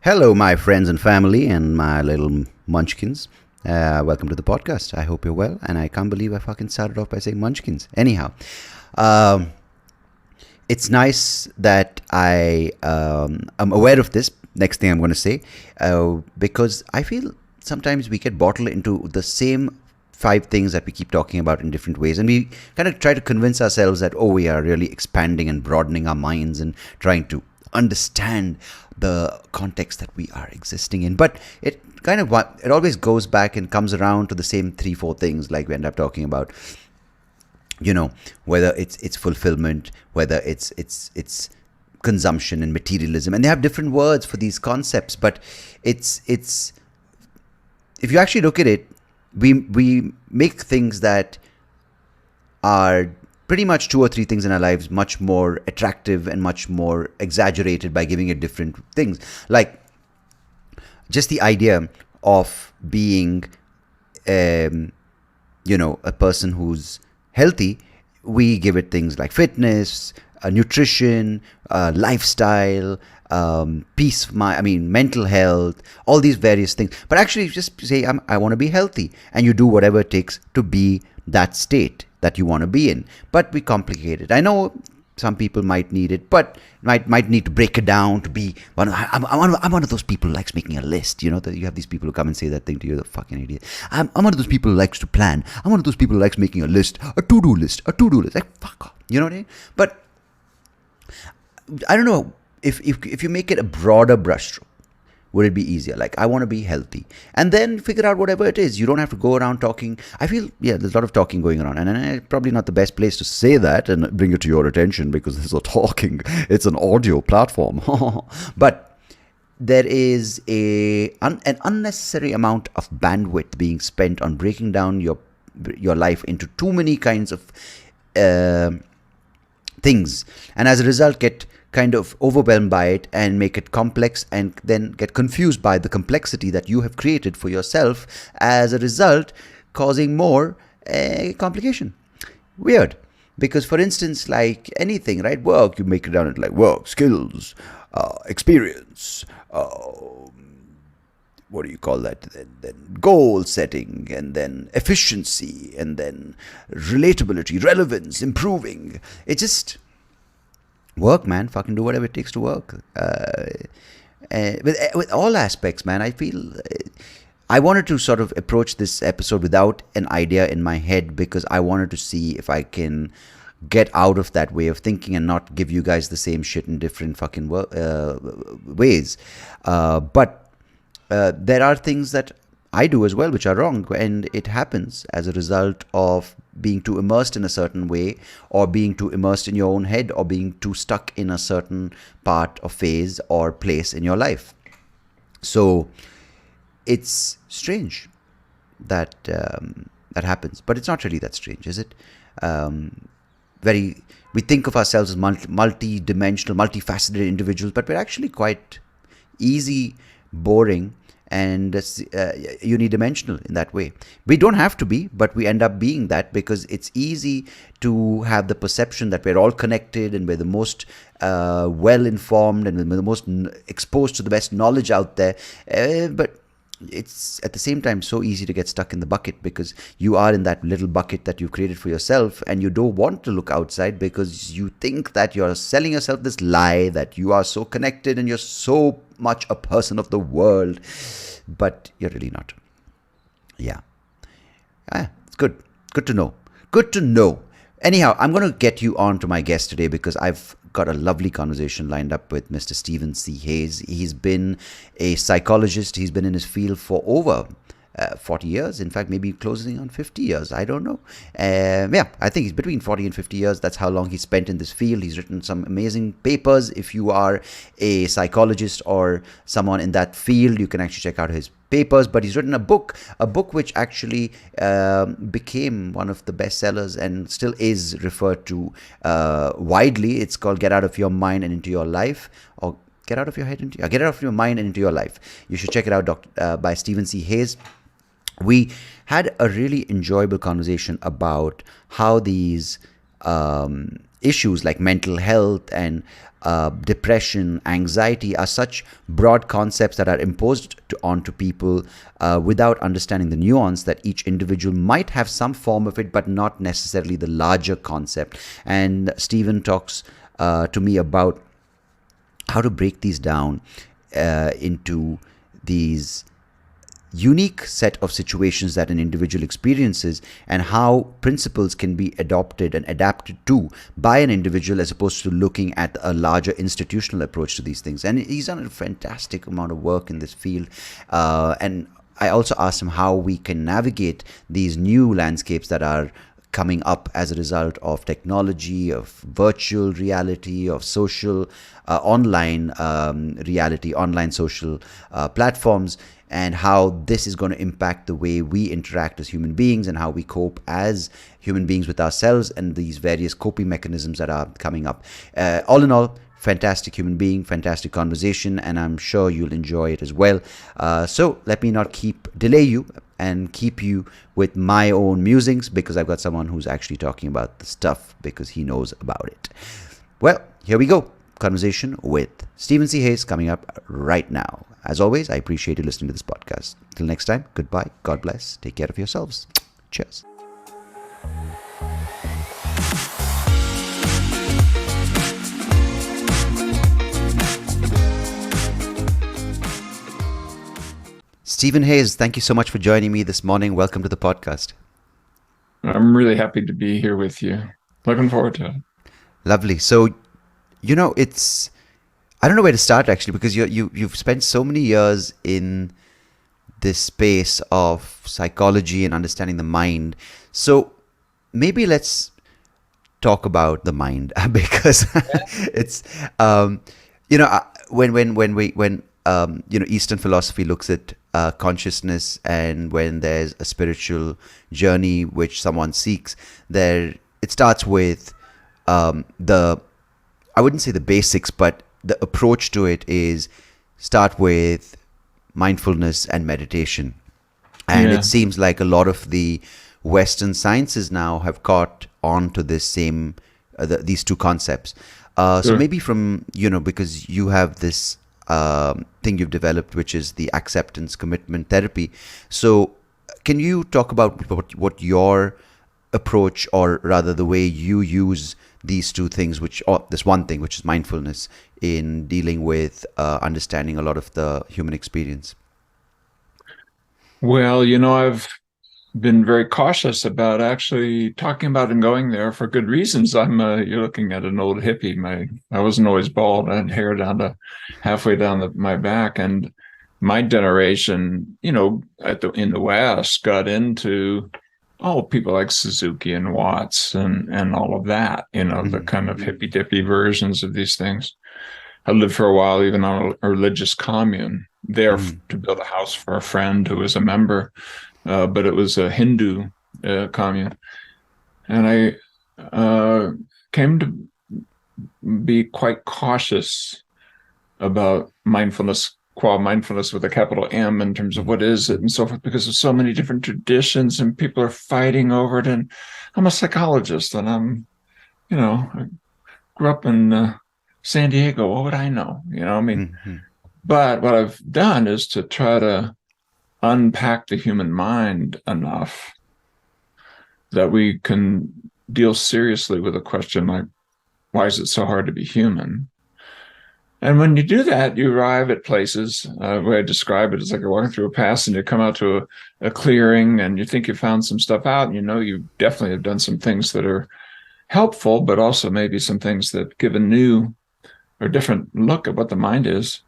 Hello, my friends and family and my little munchkins. Welcome to the podcast. I hope you're well, and I can't believe I fucking started off by saying munchkins. Anyhow, um, it's nice that I'm aware of this. Next thing I'm going to say, because I feel sometimes we get bottled into the same five things that we keep talking about in different ways, and we kind of try to convince ourselves that we are really expanding and broadening our minds and trying to understand the context that we are existing in. But it always goes back and comes around to the same 3-4 things, like we end up talking about, whether it's fulfillment, whether it's consumption and materialism, and they have different words for these concepts. But it's if you actually look at it, we make things that are pretty much 2 or 3 things in our lives much more attractive and much more exaggerated by giving it different things. Like just the idea of being, a person who's healthy, we give it things like fitness, nutrition, lifestyle, peace of mind, mental health, all these various things. But actually just say, I want to be healthy, and you do whatever it takes to be that state that you want to be in. But we complicate it. I know some people might need it, but might need to break it down to be one. I'm one of those people who likes making a list. You have these people who come and say that thing to you, the fucking idiot. I'm one of those people who likes to plan. I'm one of those people who likes making a list, a to-do list. Like, fuck off. You know what I mean? But I don't know if you make it a broader brushstroke, would it be easier? Like, I want to be healthy, and then figure out whatever it is. You don't have to go around talking. I feel, there's a lot of talking going around, and it's probably not the best place to say that and bring it to your attention, because this is a talking, it's an audio platform. But there is an unnecessary amount of bandwidth being spent on breaking down your life into too many kinds of things, and as a result get kind of overwhelmed by it and make it complex, and then get confused by the complexity that you have created for yourself, as a result causing more complication. Weird. Because for instance, like anything, right? Work, you make it down into like work, skills, experience, what do you call that? Then goal setting, and then efficiency, and then relatability, relevance, improving. It just work, man. Fucking do whatever it takes to work. With all aspects, man, I feel I wanted to sort of approach this episode without an idea in my head, because I wanted to see if I can get out of that way of thinking and not give you guys the same shit in different fucking ways. But there are things that I do as well which are wrong, and it happens as a result of being too immersed in a certain way, or being too immersed in your own head, or being too stuck in a certain part or phase or place in your life. So it's strange that that happens, but it's not really that strange, is it? We think of ourselves as multi-dimensional, multifaceted individuals, but we're actually quite easy, boring, and unidimensional in that way. We don't have to be, but we end up being that, because it's easy to have the perception that we're all connected, and we're the most well-informed, and we're the most exposed to the best knowledge out there. But it's at the same time so easy to get stuck in the bucket, because you are in that little bucket that you've created for yourself, and you don't want to look outside, because you think that you're selling yourself this lie that you are so connected and you're so much a person of the world, but you're really not. It's good to know. Anyhow, I'm going to get you on to my guest today, because I've got a lovely conversation lined up with Mr. Stephen C. Hayes. He's been a psychologist. He's been in his field for over 40 years. In fact, maybe closing on 50 years. I don't know. I think he's between 40 and 50 years. That's how long he's spent in this field. He's written some amazing papers. If you are a psychologist or someone in that field, you can actually check out his papers. But he's written a book which actually became one of the best sellers and still is referred to widely. It's called Get Out of Your Mind and Into Your Life, or Get Out of Your Head into Get Out of Your Mind and Into Your Life. You should check it out, by Stephen C. Hayes. We had a really enjoyable conversation about how these issues like mental health and depression, anxiety are such broad concepts that are imposed onto people without understanding the nuance that each individual might have some form of it, but not necessarily the larger concept. And Stephen talks to me about how to break these down into these unique set of situations that an individual experiences, and how principles can be adopted and adapted to by an individual as opposed to looking at a larger institutional approach to these things. And he's done a fantastic amount of work in this field. And I also asked him how we can navigate these new landscapes that are coming up as a result of technology, of virtual reality, of social online reality, online social platforms, and how this is going to impact the way we interact as human beings and how we cope as human beings with ourselves and these various coping mechanisms that are coming up. All in all, fantastic human being, fantastic conversation, and I'm sure you'll enjoy it as well. So let me not delay you and keep you with my own musings, because I've got someone who's actually talking about the stuff because he knows about it. Well, here we go. Conversation with Stephen C. Hayes coming up right now. As always, I appreciate you listening to this podcast. Till next time, goodbye. God bless. Take care of yourselves. Cheers. Stephen Hayes, thank you so much for joining me this morning. Welcome to the podcast. I'm really happy to be here with you. Looking forward to it. Lovely. So, you know, I don't know where to start actually, because you've spent so many years in this space of psychology and understanding the mind. So maybe let's talk about the mind because it's when Eastern philosophy looks at consciousness, and when there's a spiritual journey which someone seeks, it starts with I wouldn't say the basics, but the approach to it is start with mindfulness and meditation. And It seems like a lot of the Western sciences now have caught on to this same, these two concepts. So maybe from, because you have this thing you've developed, which is the acceptance commitment therapy. So can you talk about what your approach, or rather the way you use these two things, this one thing, which is mindfulness, in dealing with understanding a lot of the human experience? Well, I've been very cautious about actually talking about and going there for good reasons. You're looking at an old hippie. I wasn't always bald. I had hair down to halfway down my back, and my generation, in the West, got into people like Suzuki and Watts and all of that, the kind of hippy dippy versions of these things. I lived for a while even on a religious commune there to build a house for a friend who was a member, but it was a Hindu commune. And I came to be quite cautious about mindfulness with a capital M, in terms of what is it and so forth, because there's so many different traditions and people are fighting over it. And I'm a psychologist, and I grew up in San Diego. What would I know? But what I've done is to try to unpack the human mind enough that we can deal seriously with a question like, why is it so hard to be human? And when you do that, you arrive at places, the way I describe it is like you're walking through a pass and you come out to a clearing and you think you found some stuff out, and you definitely have done some things that are helpful, but also maybe some things that give a new or different look at what the mind is.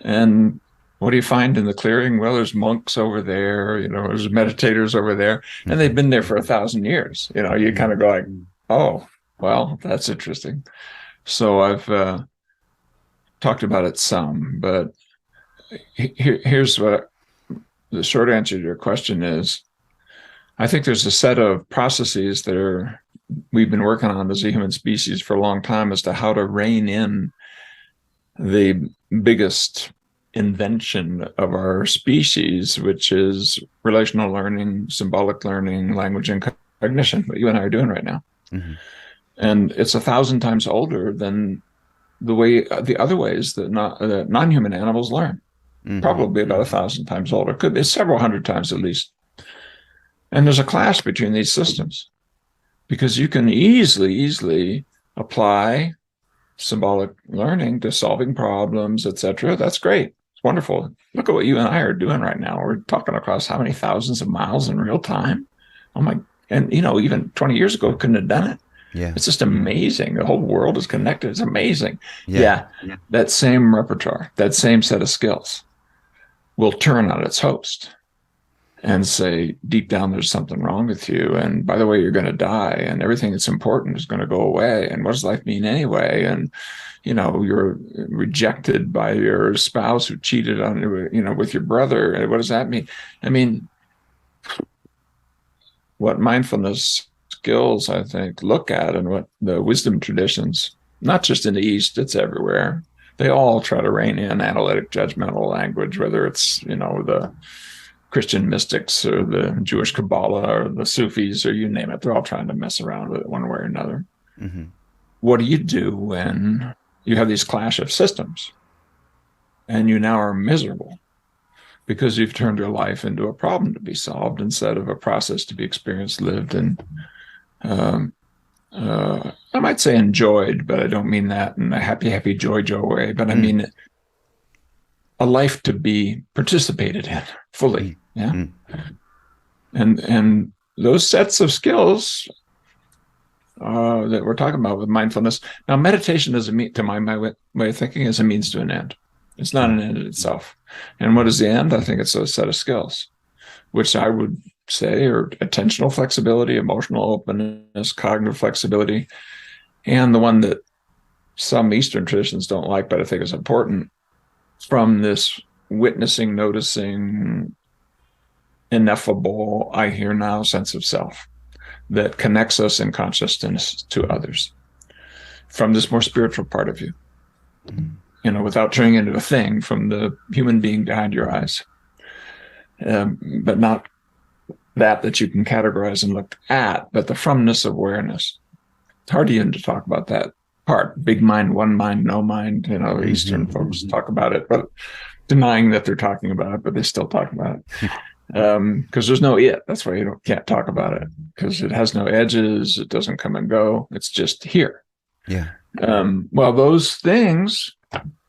And what do you find in the clearing? Well, there's monks over there, there's meditators over there, and they've been there for 1,000 years. You kind of go like, oh, well, that's interesting. So I've talked about it some, but here's what the short answer to your question is. I think there's a set of processes that we've been working on as a human species for a long time as to how to rein in the biggest invention of our species, which is relational learning, symbolic learning, language and cognition, what you and I are doing right now. And it's 1,000 times older than the other ways that non-human animals learn. Probably about 1,000 times older. Could be several hundred times at least. And there's a clash between these systems because you can easily apply symbolic learning to solving problems, etc. That's great. It's wonderful. Look at what you and I are doing right now. We're talking across how many thousands of miles in real time. Oh my! And even 20 years ago, couldn't have done it. Yeah. It's just amazing. The whole world is connected. It's amazing. Yeah. That same repertoire, that same set of skills will turn on its host and say, deep down, there's something wrong with you. And by the way, you're going to die, and everything that's important is going to go away. And what does life mean anyway? And, you're rejected by your spouse who cheated on you, with your brother. What does that mean? I mean, what mindfulness skills, I think, look at, and what the wisdom traditions, not just in the East, it's everywhere. They all try to rein in analytic, judgmental language, whether it's, the Christian mystics or the Jewish Kabbalah or the Sufis or you name it. They're all trying to mess around with it one way or another. Mm-hmm. What do you do when you have these clash of systems and you now are miserable because you've turned your life into a problem to be solved instead of a process to be experienced, lived, and I might say enjoyed, but I don't mean that in a happy, joy way, but I mean a life to be participated in fully. Yeah. And those sets of skills that we're talking about with mindfulness. Now, meditation doesn't mean, to my way of thinking, is a means to an end. It's not an end in itself. And what is the end? I think it's a set of skills, which I would say are attentional flexibility, emotional openness, cognitive flexibility, and the one that some Eastern traditions don't like, but I think is important, from this witnessing, noticing, ineffable, I hear now sense of self that connects us in consciousness to others from this more spiritual part of you, without turning into a thing from the human being behind your eyes, but not that you can categorize and look at, but the fromness of awareness. It's hard even to talk about that part. Big mind, one mind, no mind. Eastern folks talk about it, but denying that they're talking about it, but they still talk about it. Because there's no it. That's why you can't talk about it, because it has no edges. It doesn't come and go. It's just here. Yeah. Well, those things,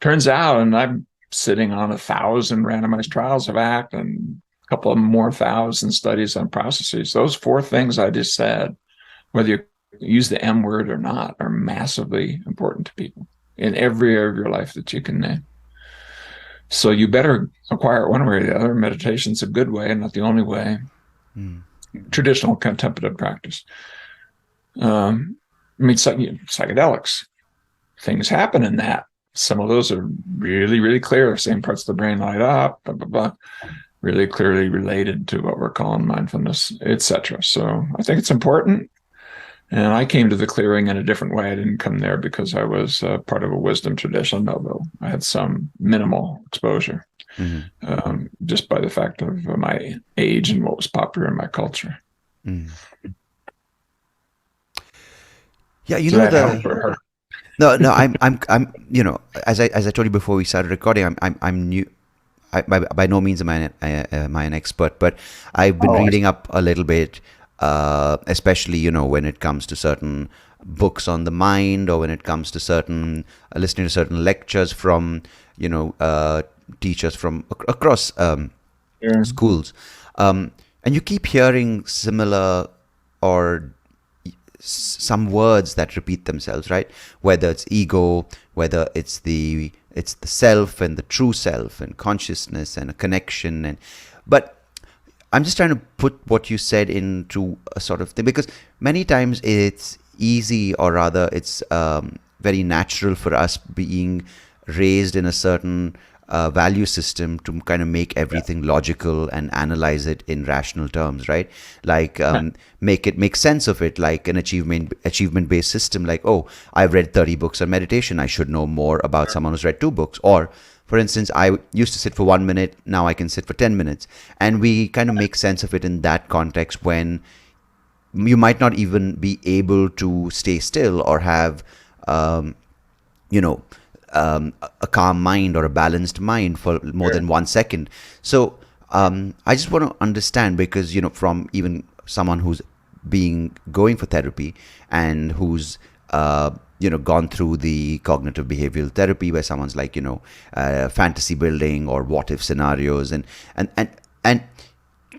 turns out, and I'm sitting on 1,000 randomized trials of ACT and a couple of more 1,000 studies on processes. Those 4 things I just said, whether you use the M word or not, are massively important to people in every area of your life that you can name. So you better acquire it one way or the other. Meditation's a good way, not the only way. Traditional contemplative practice. Psychedelics. Things happen in that. Some of those are really, really clear. Same parts of the brain light up, blah, blah, blah. Really clearly related to what we're calling mindfulness, etc. So I think it's important. And I came to the clearing in a different way. I didn't come there because I was part of a wisdom tradition, although I had some minimal exposure, just by the fact of my age and what was popular in my culture. Yeah, No, I'm. As I told you before we started recording, I'm new. By no means am I an expert, but I've been reading up a little bit. Especially, when it comes to certain books on the mind, or when it comes to listening to certain lectures from, teachers from across schools. And you keep hearing similar or some words that repeat themselves, right? Whether it's ego, whether it's the self and the true self and consciousness and a connection. But I'm just trying to put what you said into a sort of thing, because many times it's easy, or rather it's very natural for us being raised in a certain value system to kind of make everything logical and analyze it in rational terms, right? Like make sense of it, like an achievement-based system, like, oh, I've read 30 books on meditation, I should know more about someone who's read 2 books. Or for instance, I used to sit for 1 minute, now I can sit for 10 minutes. And we kind of make sense of it in that context, when you might not even be able to stay still or have you know a calm mind or a balanced mind for more than 1 second. So I just want to understand, because from even someone who's going for therapy and who's gone through the cognitive behavioral therapy, where someone's like fantasy building or what if scenarios, and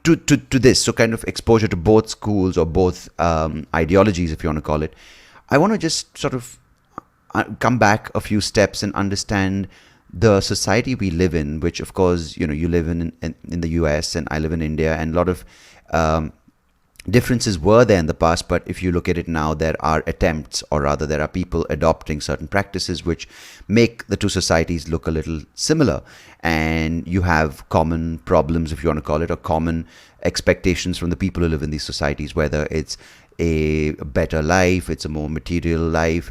to this, so kind of exposure to both schools or both ideologies, if you want to call it. I want to just sort of come back a few steps and understand the society we live in, which of course you live in the US and I live in India, and a lot of differences were there in the past. But if you look at it now, there are attempts, or rather there are people adopting certain practices which make the two societies look a little similar, and you have common problems, if you want to call it, or common expectations from the people who live in these societies, whether it's a better life, it's a more material life,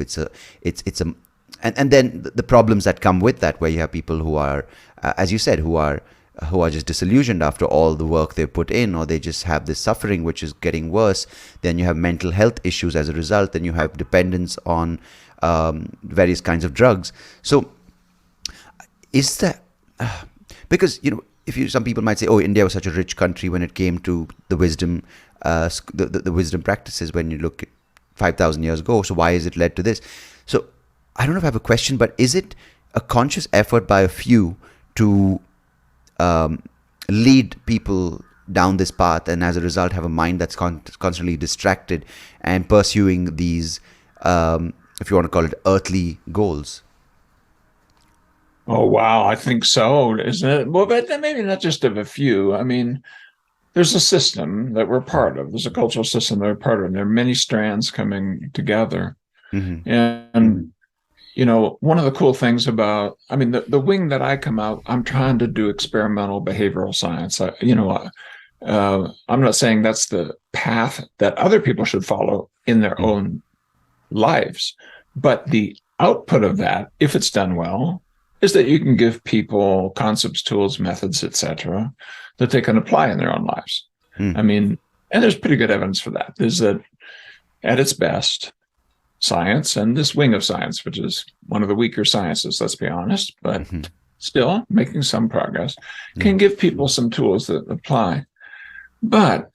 and then the problems that come with that, where you have people who are, as you said, who are just disillusioned after all the work they put in, or they just have this suffering which is getting worse. Then you have mental health issues as a result. Then you have dependence on various kinds of drugs. So is that because some people might say, oh, India was such a rich country when it came to the wisdom the wisdom practices when you look at 5,000 years ago, so why has it led to this? So I don't know if I have a question, but is it a conscious effort by a few to lead people down this path, and as a result have a mind that's constantly distracted and pursuing these, if you want to call it, earthly goals? Oh, wow. I think so, isn't it? Well, but then maybe not just of a few. I mean, there's a system that we're part of. There's a cultural system that we're part of. And there are many strands coming together. Mm-hmm. And one of the cool things about, I mean, the wing that I come out, I'm trying to do experimental behavioral science. I'm not saying that's the path that other people should follow in their own lives, but the output of that, if it's done well, is that you can give people concepts, tools, methods, etc., that they can apply in their own lives. I mean, and there's pretty good evidence for that, is that at its best, science, and this wing of science, which is one of the weaker sciences, let's be honest, but still making some progress, can give people some tools that apply. But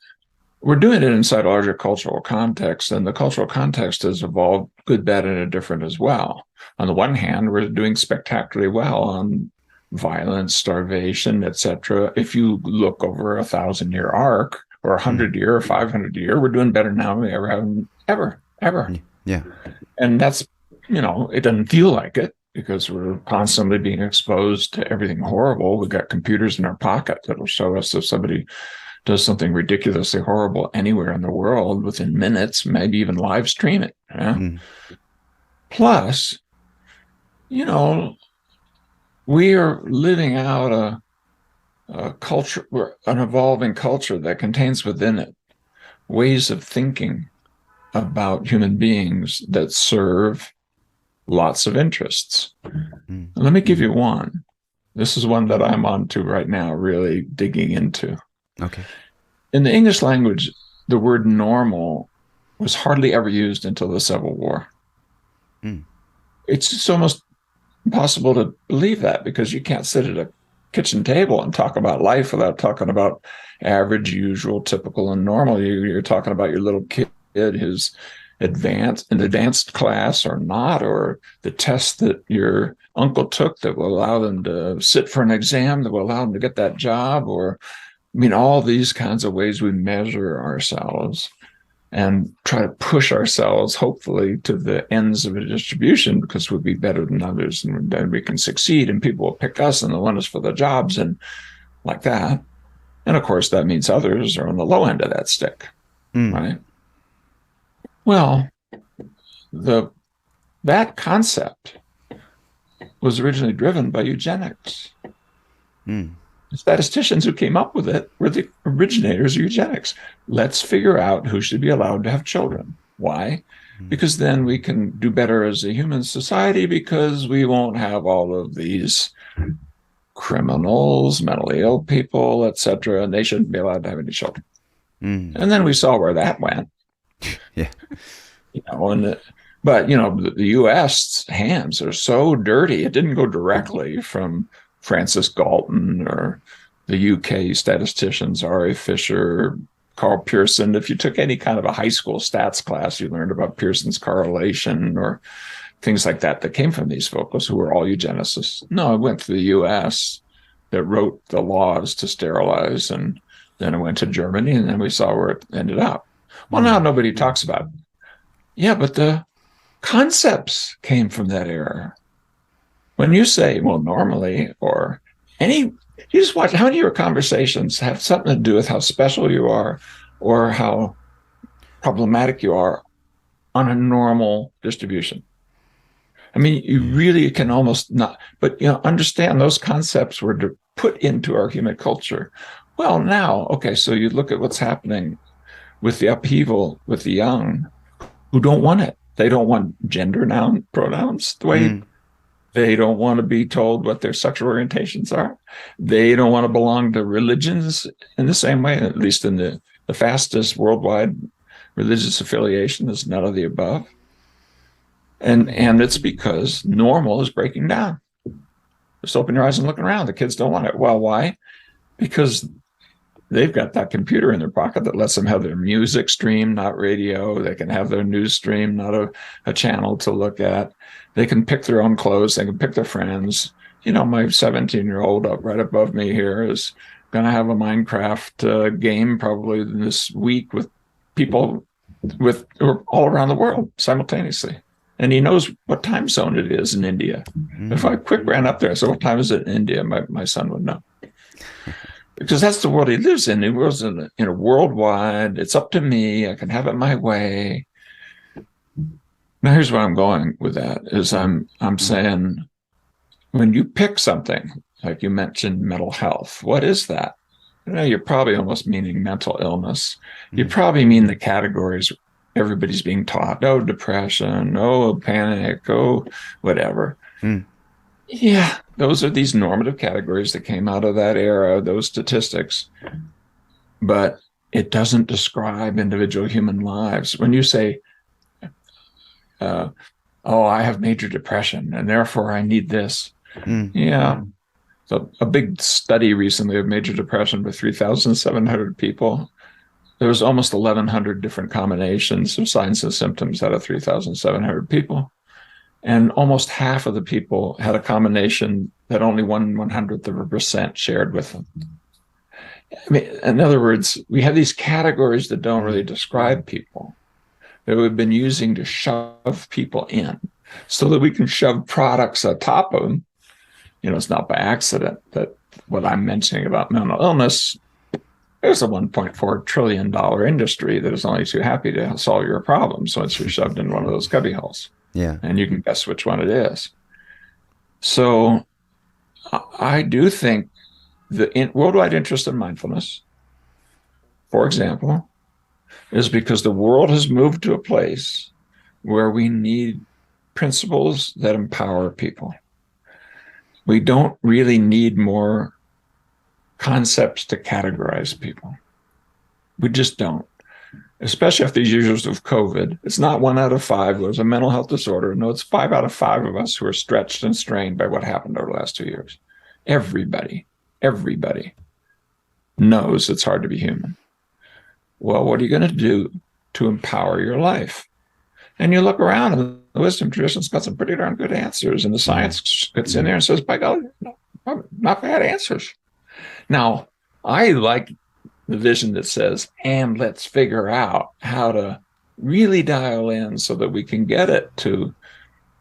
we're doing it inside a larger cultural context, and the cultural context has evolved good, bad, and indifferent as well. On the one hand, we're doing spectacularly well on violence, starvation, etc. If you look over a 1,000-year arc, or 100-year, or 500-year, we're doing better now than we ever have, ever. Yeah. And that's, it doesn't feel like it, because we're constantly being exposed to everything horrible. We've got computers in our pocket that'll show us if somebody does something ridiculously horrible anywhere in the world within minutes, maybe even live stream it. Yeah? Plus, we are living out a culture, an evolving culture that contains within it ways of thinking about human beings that serve lots of interests. Let me give you one. This is one that I'm on to right now, really digging into. Okay. In the English language, the word normal was hardly ever used until the Civil War. It's almost impossible to believe that, because you can't sit at a kitchen table and talk about life without talking about average, usual, typical, and normal. You're talking about your little kid who's advanced class or not, or the test that your uncle took that will allow them to sit for an exam that will allow them to get that job, or all these kinds of ways we measure ourselves and try to push ourselves, hopefully, to the ends of a distribution, because we'll be better than others, and then we can succeed, and people will pick us and they'll want us for the jobs and like that. And of course, that means others are on the low end of that stick, right? Well, that concept was originally driven by eugenics. The statisticians who came up with it were the originators of eugenics. Let's figure out who should be allowed to have children. Why? Because then we can do better as a human society, because we won't have all of these criminals, mentally ill people, etc., and they shouldn't be allowed to have any children. And then we saw where that went. Yeah. You know, but you know, the U.S. hands are so dirty. It didn't go directly from Francis Galton or the UK statisticians, R.A. Fisher, Carl Pearson. If you took any kind of a high school stats class, you learned about Pearson's correlation or things like that came from these folks who were all eugenicists. No, it went to the U.S. that wrote the laws to sterilize, and then it went to Germany, and then we saw where it ended up. Well, now nobody talks about it. Yeah, but the concepts came from that era. When you say, well, normally, or you just watch how many of your conversations have something to do with how special you are or how problematic you are on a normal distribution. I mean, you really can almost not, but you know, understand those concepts were put into our human culture. Well, now, okay, so you look at what's happening with the upheaval with the young who don't want it. They don't want gender noun pronouns the way they don't want to be told what their sexual orientations are. They don't want to belong to religions in the same way, at least in the fastest worldwide religious affiliation is none of the above. And it's because normal is breaking down. Just open your eyes and look around. The kids don't want it. Well, why? Because they've got that computer in their pocket that lets them have their music stream, not radio. They can have their news stream, not a channel to look at. They can pick their own clothes. They can pick their friends. You know, my 17-year-old up right above me here is going to have a Minecraft game probably this week with people all around the world simultaneously. And he knows what time zone it is in India. If I quick ran up there, so what time is it in India? My son would know. Because that's the world he lives in. He lives in a worldwide, it's up to me, I can have it my way. Now here's where I'm going with that, is I'm saying, when you pick something, like you mentioned mental health, what is that? You know, you're probably almost meaning mental illness. You probably mean the categories everybody's being taught. Oh, depression, oh, panic, oh, whatever. Yeah, those are these normative categories that came out of that era, those statistics. But it doesn't describe individual human lives. When you say, oh, I have major depression and therefore I need this. Yeah. So a big study recently of major depression with 3,700 people. There was almost 1,100 different combinations of signs and symptoms out of 3,700 people. And almost half of the people had a combination that only 1/100% shared with them. I mean, in other words, we have these categories that don't really describe people, that we've been using to shove people in so that we can shove products on top of them. You know, it's not by accident that what I'm mentioning about mental illness, there's a $1.4 trillion industry that is only too happy to solve your problems once you're shoved in one of those cubby holes. Yeah. And you can guess which one it is. So I do think the worldwide interest in mindfulness, for example, is because the world has moved to a place where we need principles that empower people. We don't really need more concepts to categorize people. We just don't. Especially after these years of COVID. It's not 1 out of 5 was a mental health disorder. No, it's 5 out of 5 of us who are stretched and strained by what happened over the last 2 years. Everybody knows it's hard to be human. Well, what are you going to do to empower your life? And you look around, and the wisdom tradition's got some pretty darn good answers. And the science gets in there and says, by golly, not bad answers. Now, I like the vision that says, and let's figure out how to really dial in so that we can get it to,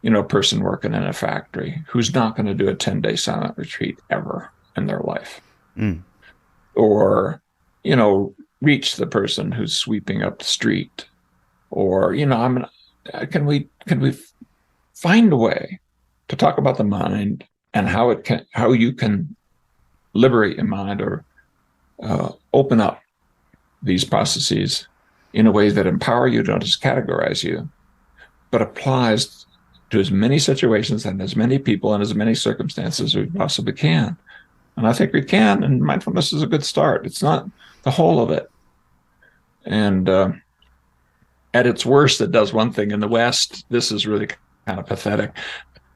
you know, a person working in a factory who's not going to do a 10-day silent retreat ever in their life. Or, you know, reach the person who's sweeping up the street. Or, you know, can we find a way to talk about the mind and how you can liberate your mind or open up these processes in a way that empower you, don't just categorize you, but applies to as many situations and as many people and as many circumstances as we possibly can. And I think we can, and mindfulness is a good start. It's not the whole of it. And at its worst, it does one thing. In the West, this is really kind of pathetic.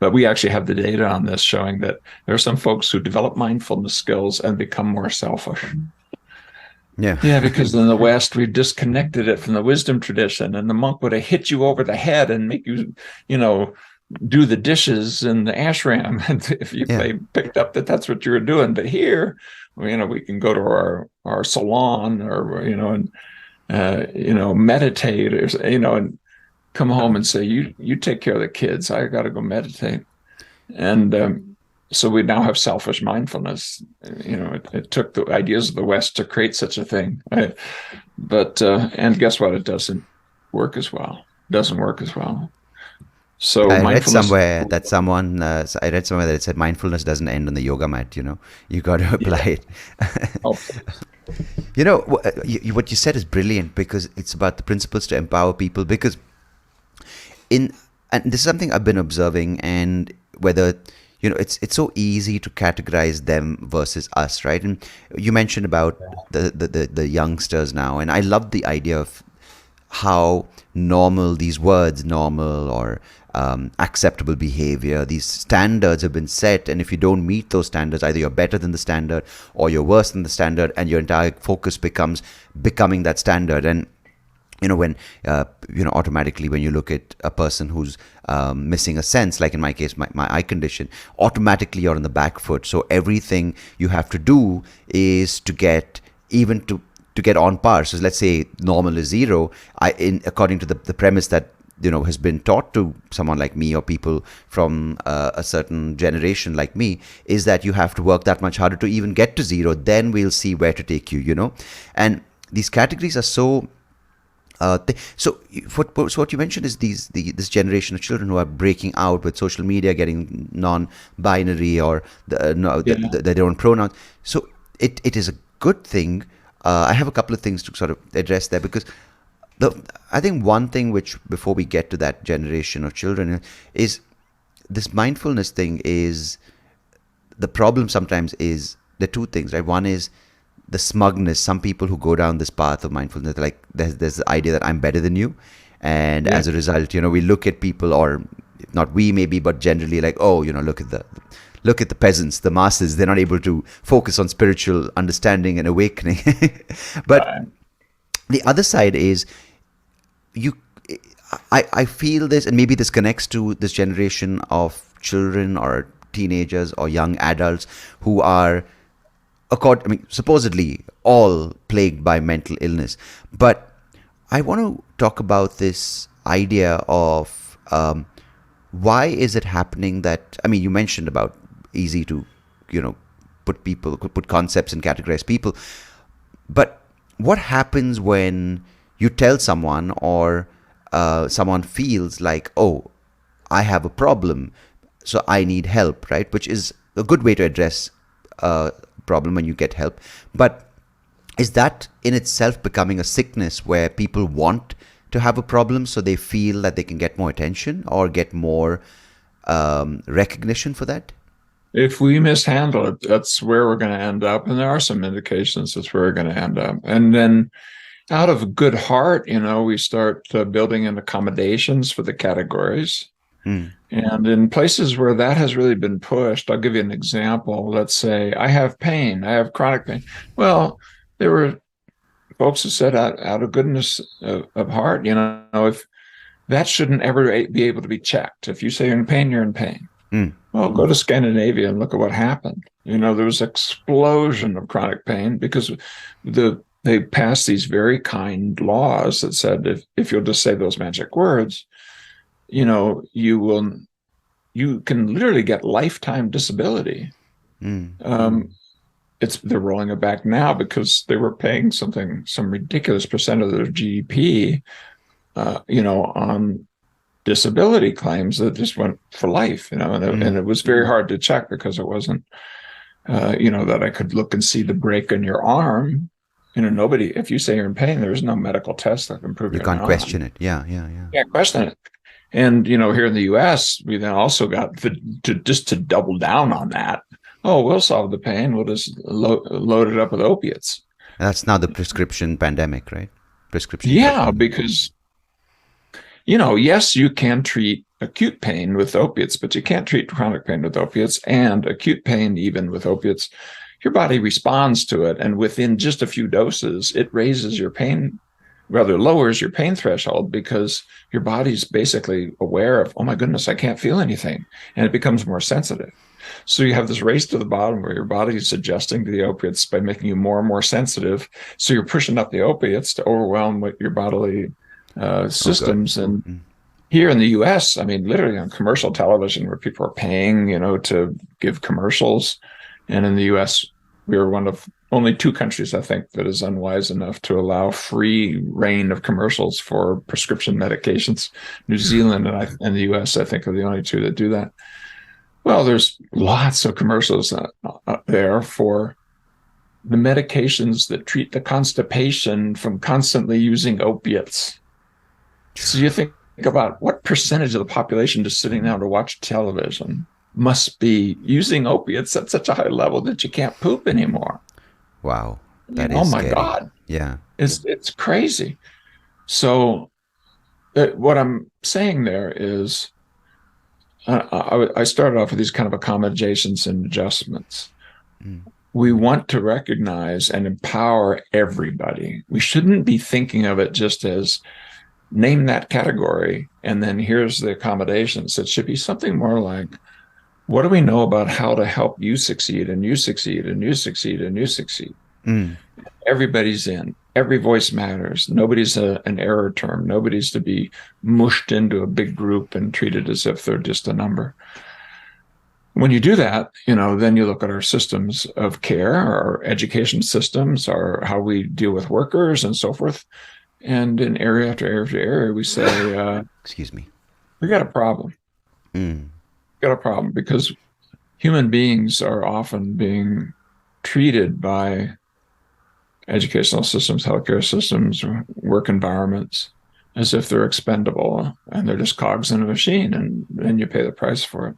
But we actually have the data on this showing that there are some folks who develop mindfulness skills and become more selfish. Yeah. Yeah, because in the West, we've disconnected it from the wisdom tradition, and the monk would have hit you over the head and make you, do the dishes in the ashram, and if they picked up that that's what you were doing. But here, we can go to our salon, or and meditate, or and come home and say, you take care of the kids. I got to go meditate, and so we now have selfish mindfulness. It took the ideas of the West to create such a thing, right? But and guess what? It doesn't work as well. So I read somewhere that it said mindfulness doesn't end on the yoga mat. You got to apply it. Oh. What you said is brilliant, because it's about the principles to empower people. Because and this is something I've been observing, and whether it's so easy to categorize them versus us, right? And you mentioned about the youngsters now, and I love the idea of how normal these words, normal or acceptable behavior, these standards have been set, and if you don't meet those standards, either you're better than the standard or you're worse than the standard, and your entire focus becomes becoming that standard. And when automatically when you look at a person who's missing a sense, like in my case, my eye condition, automatically you're on the back foot. So everything you have to do is to get on par. So let's say normal is 0. According to the premise that has been taught to someone like me, or people from a certain generation like me, is that you have to work that much harder to even get to 0. Then we'll see where to take you. And these categories are so. So what you mentioned is this generation of children who are breaking out with social media, getting non-binary or their own pronouns. So it is a good thing. I have a couple of things to sort of address there, because I think one thing which, before we get to that generation of children, is this mindfulness thing. Is the problem sometimes is the two things, right? One is the smugness. Some people who go down this path of mindfulness, like there's the idea that I'm better than you, and as a result, we look at people, or not we maybe, but generally, like, oh, look at the peasants, the masses. They're not able to focus on spiritual understanding and awakening. But the other side is, I feel this, and maybe this connects to this generation of children or teenagers or young adults who are, supposedly all plagued by mental illness. But I want to talk about this idea of why is it happening that, you mentioned about easy to, put concepts and categorize people. But what happens when you tell someone, or someone feels like, oh, I have a problem, so I need help, right? Which is a good way to address problem when you get help. But is that in itself becoming a sickness where people want to have a problem so they feel that they can get more attention or get more recognition for that? If we mishandle it, that's where we're going to end up. And there are some indications that's where we're going to end up. And then out of good heart, we start building in accommodations for the categories. And in places where that has really been pushed, I'll give you an example. Let's say I have pain, I have chronic pain. Well, there were folks who said out of goodness of heart, if that shouldn't ever be able to be checked. If you say you're in pain, you're in pain. Well, go to Scandinavia and look at what happened. There was an explosion of chronic pain because they passed these very kind laws that said if you'll just say those magic words, you can literally get lifetime disability. They're rolling it back now because they were paying some ridiculous percent of their GDP, on disability claims that just went for life, and it was very hard to check because it wasn't, that I could look and see the break in your arm. Nobody, if you say you're in pain, there's no medical test that can prove you can't question it. Yeah, question it. And here in the U.S., we then also got to double down on that. Oh, we'll solve the pain. We'll just load it up with opiates. And that's now the prescription pandemic, right? Prescription. Yeah, because yes, you can treat acute pain with opiates, but you can't treat chronic pain with opiates, and acute pain, even with opiates, your body responds to it. And within just a few doses, it raises your pain, rather lowers your pain threshold, because your body's basically aware of, oh my goodness, I can't feel anything. And it becomes more sensitive. So you have this race to the bottom where your body is adjusting to the opiates by making you more and more sensitive. So you're pushing up the opiates to overwhelm what your bodily systems. And here in the US, I mean, literally on commercial television where people are paying, to give commercials. And in the US, we were one of only 2 countries, I think, that is unwise enough to allow free reign of commercials for prescription medications. New Zealand and the US, I think, are the only 2 that do that. Well, there's lots of commercials there for the medications that treat the constipation from constantly using opiates. So you think about what percentage of the population just sitting down to watch television must be using opiates at such a high level that you can't poop anymore. Wow. That is my scary. God. Yeah. It's crazy. So what I'm saying there is, I started off with these kind of accommodations and adjustments. We want to recognize and empower everybody. We shouldn't be thinking of it just as name that category and then here's the accommodations. It should be something more like, what do we know about how to help you succeed, and you succeed, and you succeed, and you succeed? Everybody's in. Every voice matters. Nobody's an error term. Nobody's to be mushed into a big group and treated as if they're just a number. When you do that, then you look at our systems of care, our education systems, our how we deal with workers and so forth. And in area after area after area, we say, excuse me, we got a problem. Got a problem because human beings are often being treated by educational systems, healthcare systems, work environments as if they're expendable and they're just cogs in a machine, and you pay the price for it.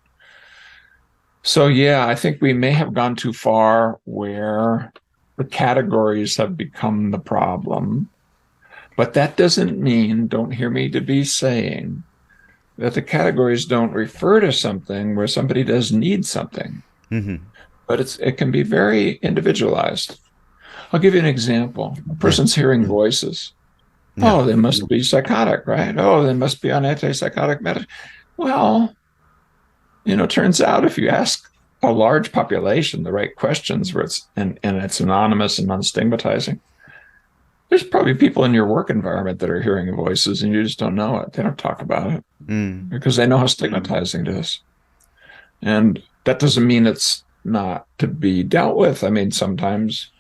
So yeah, I think we may have gone too far where the categories have become the problem, but that doesn't mean, don't hear me to be saying, that the categories don't refer to something where somebody does need something. But it can be very individualized. I'll give you an example. A person's hearing voices. Oh, they must be psychotic, right? Oh, they must be on antipsychotic medicine. Well, turns out if you ask a large population the right questions where it's anonymous and unstigmatizing, there's probably people in your work environment that are hearing voices and you just don't know it. They don't talk about it because they know how stigmatizing it is. And that doesn't mean it's not to be dealt with. I mean, sometimes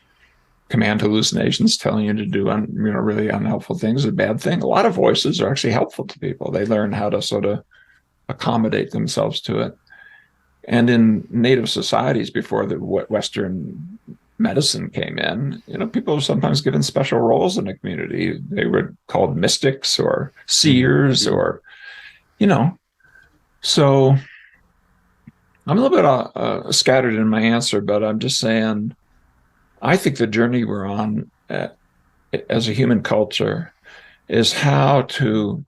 command hallucinations telling you to do really unhelpful things is a bad thing. A lot of voices are actually helpful to people. They learn how to sort of accommodate themselves to it. And in native societies before the Western medicine came in, people were sometimes given special roles in the community. They were called mystics or seers or, So I'm a little bit scattered in my answer, but I'm just saying, I think the journey we're on as a human culture is how to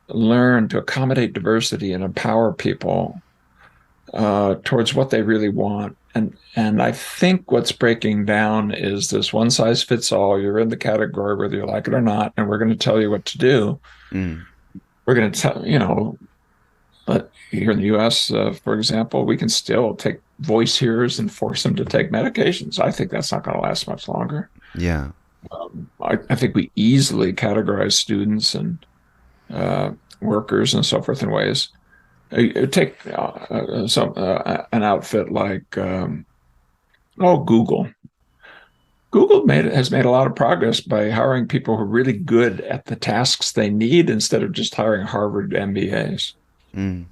learn to accommodate diversity and empower people towards what they really want. And I think what's breaking down is this one size fits all. You're in the category whether you like it or not, and we're going to tell you what to do. We're going to tell, but here in the US, for example, we can still take voice hearers and force them to take medications. I think that's not going to last much longer. Yeah. I think we easily categorize students and workers and so forth in ways. Take an outfit like Google. Google has made a lot of progress by hiring people who are really good at the tasks they need instead of just hiring Harvard MBAs. And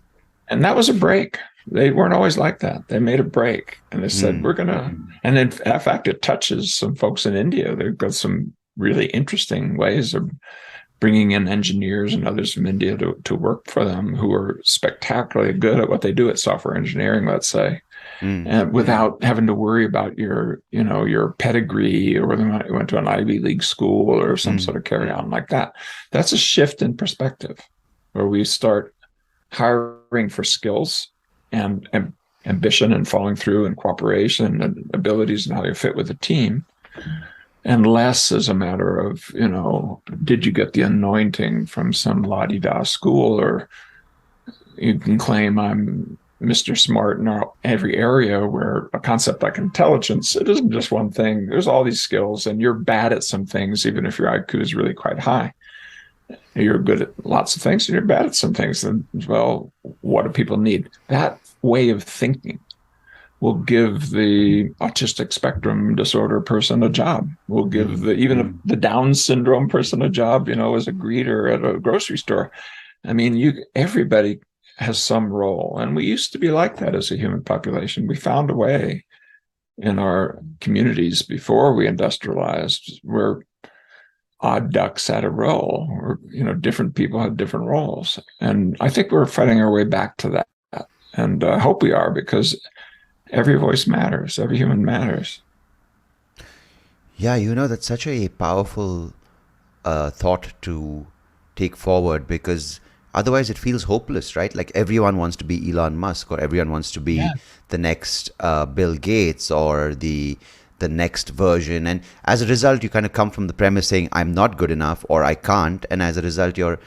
that was a break. They weren't always like that. They made a break and they said, we're going to, and in fact, it touches some folks in India. They've got some really interesting ways of bringing in engineers and others from India to work for them who are spectacularly good at what they do at software engineering, let's say, and without having to worry about your pedigree or whether or not you went to an Ivy League school or some sort of carry on like that. That's a shift in perspective. where we start hiring for skills and ambition and following through and cooperation and abilities and how you fit with a team, and less as a matter of, did you get the anointing from some la-di-da school, or you can claim I'm Mr. Smart in every area, where a concept like intelligence, it isn't just one thing. There's all these skills, and you're bad at some things, even if your IQ is really quite high. You're good at lots of things and you're bad at some things. And, well, what do people need? That way of thinking will give the autistic spectrum disorder person a job. Will give even the Down syndrome person a job, as a greeter at a grocery store. I mean, everybody has some role. And we used to be like that as a human population. We found a way in our communities before we industrialized, where odd ducks had a role, or, different people had different roles. And I think we're fighting our way back to that. And I hope we are, because every voice matters. Every human matters. Yeah, that's such a powerful thought to take forward, because otherwise it feels hopeless, right? Like everyone wants to be Elon Musk, or everyone wants to be the next Bill Gates, or the next version. And as a result, you kind of come from the premise saying, I'm not good enough, or I can't. And as a result, your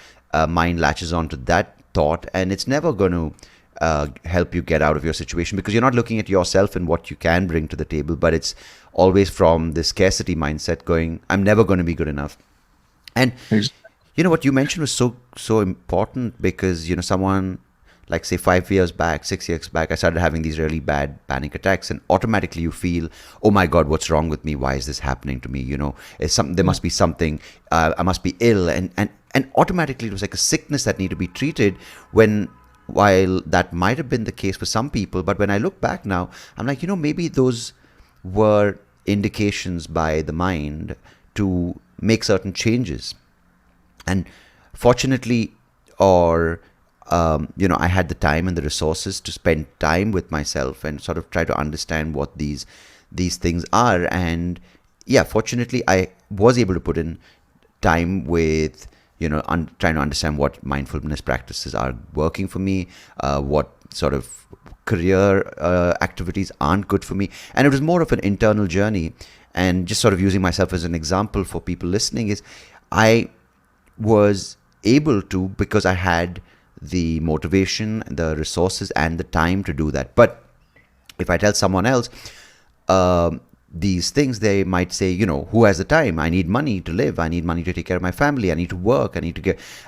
mind latches onto that thought, and it's never going to help you get out of your situation, because you're not looking at yourself and what you can bring to the table, but it's always from this scarcity mindset going, I'm never going to be good enough. And what you mentioned was so important, because someone, like, say 5 years back, 6 years back, I started having these really bad panic attacks, and automatically you feel, oh my God, what's wrong with me? Why is this happening to me? There must be something, I must be ill. And automatically it was like a sickness that needed to be treated, while that might have been the case for some people. But when I look back now, I'm like, maybe those were indications by the mind to make certain changes. And fortunately, or I had the time and the resources to spend time with myself and sort of try to understand what these things are. And yeah, fortunately, I was able to put in time with trying to understand what mindfulness practices are working for me, what sort of career activities aren't good for me. And it was more of an internal journey. And just sort of using myself as an example for people listening, is I was able to, because I had the motivation, the resources, and the time to do that. But if I tell someone else these things, they might say, who has the time? I need money to live. I need money to take care of my family. I need to work. And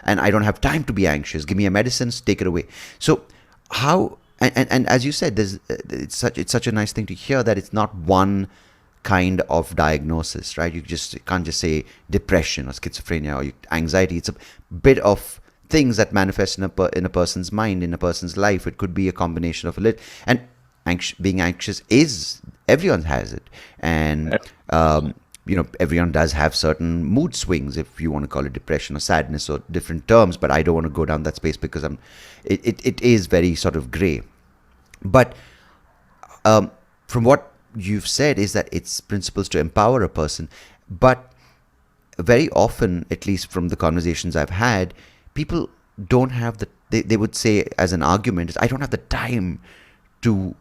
I don't have time to be anxious. Give me a medicine, take it away. So how, and as you said, it's such a nice thing to hear that it's not one kind of diagnosis, right? You can't just say depression or schizophrenia or anxiety. It's a bit of things that manifest in a person's mind, in a person's life. It could be a combination of and being anxious everyone has it, and everyone does have certain mood swings, if you want to call it depression or sadness or different terms. But I don't want to go down that space, because it is very sort of gray. But from what you've said, is that it's principles to empower a person. But very often, at least from the conversations I've had, people don't have they would say as an argument is, I don't have the time to,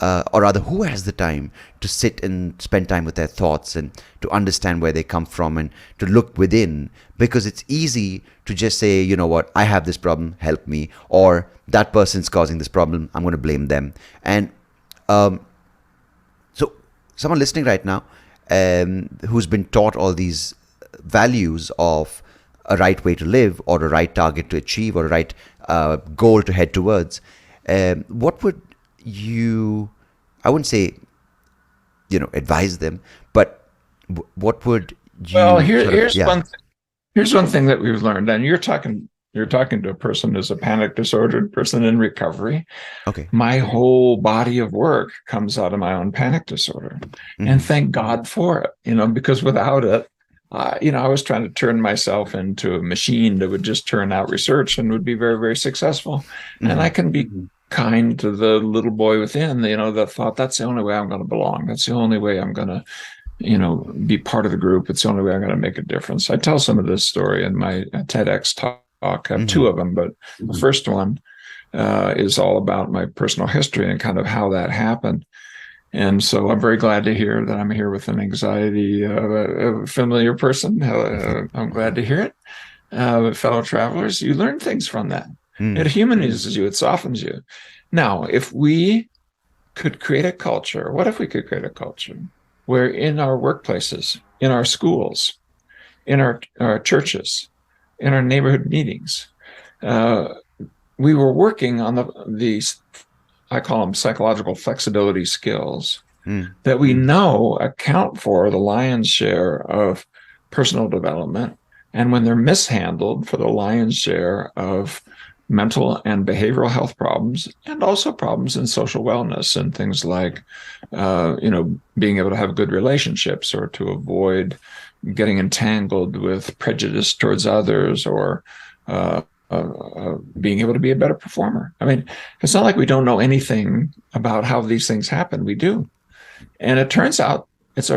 or rather, who has the time to sit and spend time with their thoughts and to understand where they come from and to look within? Because it's easy to just say, you know what, I have this problem, help me, or that person's causing this problem, I'm going to blame them. And so someone listening right now who's been taught all these values of a right way to live, or a right target to achieve, or a right goal to head towards, what would you, I wouldn't say, advise them, but what would you? Well, here's one thing that we've learned, and you're talking to a person who's a panic disordered person in recovery. Okay. My whole body of work comes out of my own panic disorder, and thank God for it, because without it, I was trying to turn myself into a machine that would just turn out research and would be very, very successful. And I can be kind to the little boy within, that thought, that's the only way I'm going to belong. That's the only way I'm going to, be part of the group. It's the only way I'm going to make a difference. I tell some of this story in my TEDx talk I have two of them, but the first one is all about my personal history and kind of how that happened. And so I'm very glad to hear that I'm here with an anxiety a familiar person. I'm glad to hear it. Fellow travelers, you learn things from that. It humanizes you. It softens you. Now, if we could create a culture, what if we could create a culture where in our workplaces, in our schools, in our churches, in our neighborhood meetings, we were working on these, I call them psychological flexibility skills, that we know account for the lion's share of personal development, and when they're mishandled, for the lion's share of mental and behavioral health problems, and also problems in social wellness and things like, being able to have good relationships, or to avoid getting entangled with prejudice towards others, or being able to be a better performer. I mean, it's not like we don't know anything about how these things happen. We do. And it turns out it's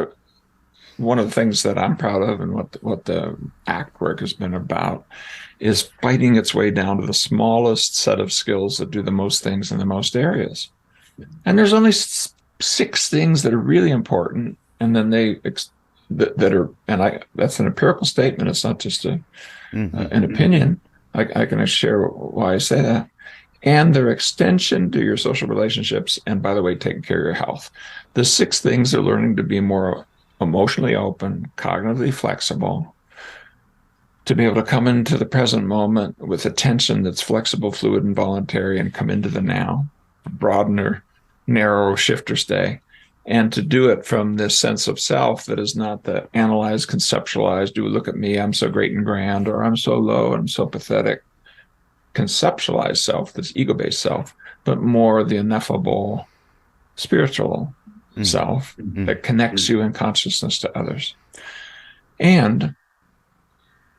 one of the things that I'm proud of, and what the ACT work has been about, is fighting its way down to the smallest set of skills that do the most things in the most areas. And there's only 6 things that are really important, and then that's an empirical statement. It's not just an opinion. I can share why I say that. And their extension to your social relationships, and by the way, taking care of your health. The 6 things are learning to be more emotionally open, cognitively flexible, to be able to come into the present moment with attention that's flexible, fluid, and voluntary, and come into the now, broaden or narrow or shift or stay, and to do it from this sense of self that is not the analyzed, conceptualized, do look at me, I'm so great and grand, or I'm so low and I'm so pathetic, conceptualized self, this ego-based self, but more the ineffable spiritual self that connects you in consciousness to others. And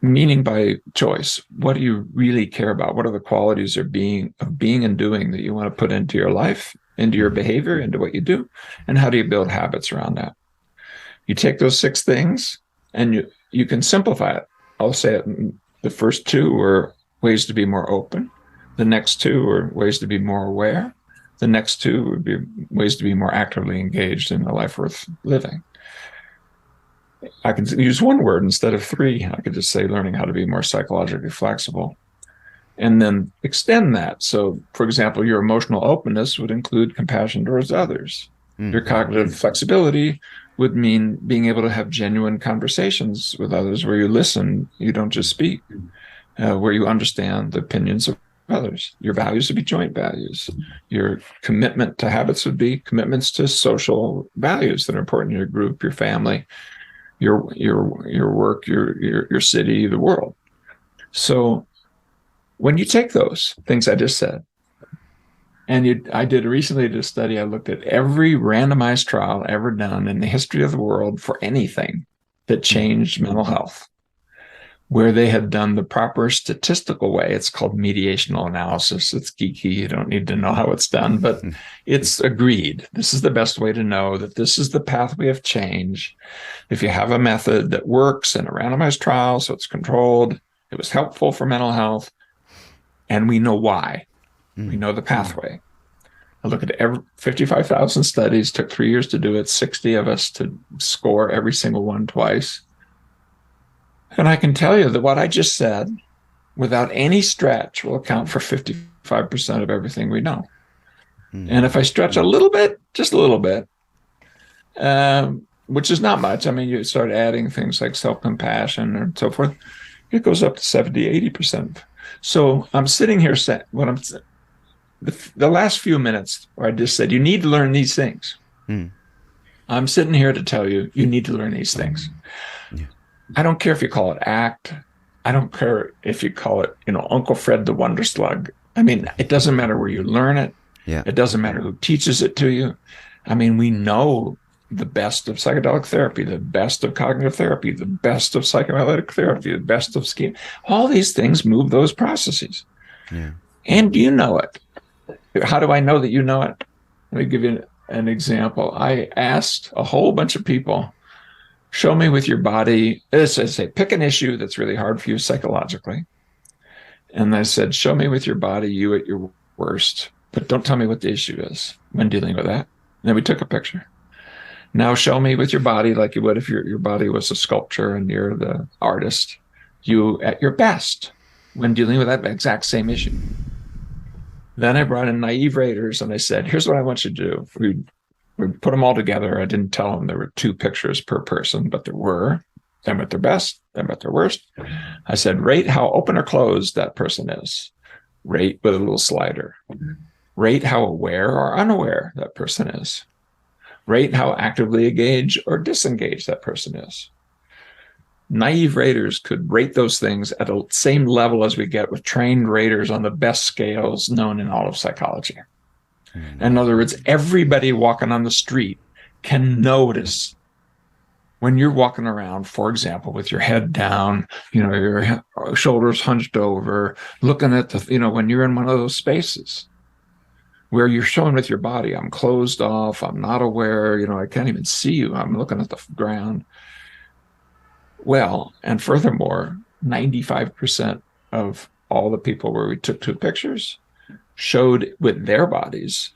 meaning by choice, what do you really care about? What are the qualities of being and doing that you want to put into your life, into your behavior, into what you do? And how do you build habits around that? You take those 6 things and you can simplify it. I'll say it. The first 2 are ways to be more open. The next 2 are ways to be more aware. The next 2 would be ways to be more actively engaged in a life worth living. I can use 1 word instead of 3. I could just say learning how to be more psychologically flexible, and then extend that. So, for example, your emotional openness would include compassion towards others. Your cognitive flexibility would mean being able to have genuine conversations with others where you listen, you don't just speak, where you understand the opinions of others. Your values would be joint values. Your commitment to habits would be commitments to social values that are important in your group, your family, your work, your city, the world. So when you take those things I just said, and I did recently a study, I looked at every randomized trial ever done in the history of the world for anything that changed mental health, where they had done the proper statistical way. It's called mediational analysis. It's geeky. You don't need to know how it's done, but it's agreed. This is the best way to know that this is the pathway of change. If you have a method that works in a randomized trial, so it's controlled, it was helpful for mental health, and we know why. We know the pathway. I look at 55,000 studies, took 3 years to do it, 60 of us to score every single one twice. And I can tell you that what I just said, without any stretch, will account for 55% of everything we know. And if I stretch a little bit, just a little bit, which is not much. I mean, you start adding things like self-compassion and so forth, it goes up to 70, 80%. So I'm sitting here saying, the last few minutes where I just said, you need to learn these things. I'm sitting here to tell you, you need to learn these things. I don't care if you call it ACT. I don't care if you call it, Uncle Fred the Wonder Slug. I mean, it doesn't matter where you learn it. It doesn't matter who teaches it to you. I mean, we know the best of psychedelic therapy, the best of cognitive therapy, the best of psychoanalytic therapy, the best of scheme. All these things move those processes. And you know it. How do I know that you know it? Let me give you an example. I asked a whole bunch of people, show me with your body, let's say, pick an issue that's really hard for you psychologically, And I said, show me with your body, you at your worst, but don't tell me what the issue is when dealing with that. And then we took a picture. Now show me with your body like you would if your body was a sculpture and you're the artist, you at your best when dealing with that exact same issue. Then I brought in naive raters and I said, here's what I want you to do. We put them all together. I didn't tell them there were 2 pictures per person, but there were them at their best, them at their worst. I said, rate how open or closed that person is. Rate with a little slider. Rate how aware or unaware that person is. Rate how actively engaged or disengaged that person is. Naive raters could rate those things at the same level as we get with trained raters on the best scales known in all of psychology. In other words, everybody walking on the street can notice when you're walking around, for example, with your head down, your shoulders hunched over, looking at when you're in one of those spaces where you're showing with your body, I'm closed off, I'm not aware, I can't even see you, I'm looking at the ground. Well, and furthermore, 95% of all the people where we took 2 pictures showed with their bodies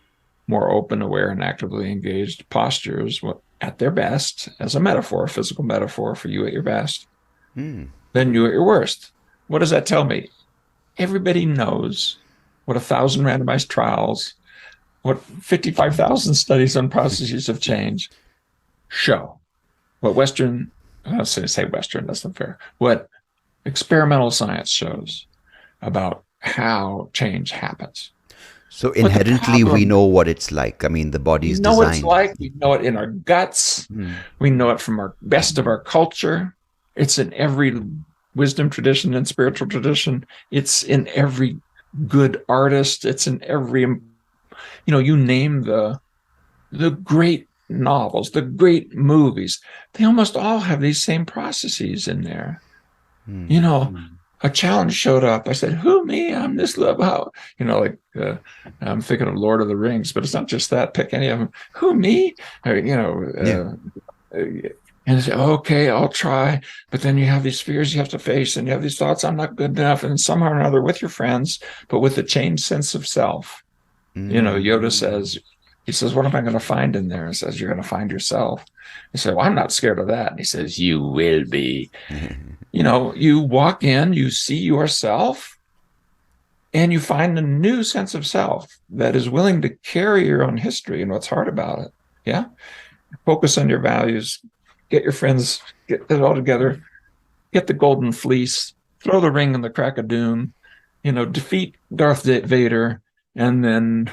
more open, aware, and actively engaged postures at their best, as a metaphor, a physical metaphor for you at your best, than you at your worst. What does that tell me? Everybody knows what 1,000 randomized trials, what 55,000 studies on processes of change show. What Western, let's say Western, that's not fair, what experimental science shows about how change happens. So inherently, we know what it's like. I mean, the body is designed. We know what it's like. We know it in our guts. We know it from our best of our culture. It's in every wisdom tradition and spiritual tradition. It's in every good artist. It's in every, you name the great novels, the great movies. They almost all have these same processes in there. A challenge showed up. I said, who, me? I'm this level. How? I'm thinking of Lord of the Rings, but it's not just that. Pick any of them. Who, me? And I said, okay, I'll try. But then you have these fears you have to face, and you have these thoughts, I'm not good enough. And somehow or another with your friends, but with a changed sense of self. Yoda says, he says, what am I going to find in there? He says, you're going to find yourself. I said, well, I'm not scared of that. And he says, you will be. You walk in, you see yourself, and you find a new sense of self that is willing to carry your own history and what's hard about it. Yeah. Focus on your values, get your friends, get it all together, get the golden fleece, throw the ring in the crack of doom, defeat Darth Vader, and then,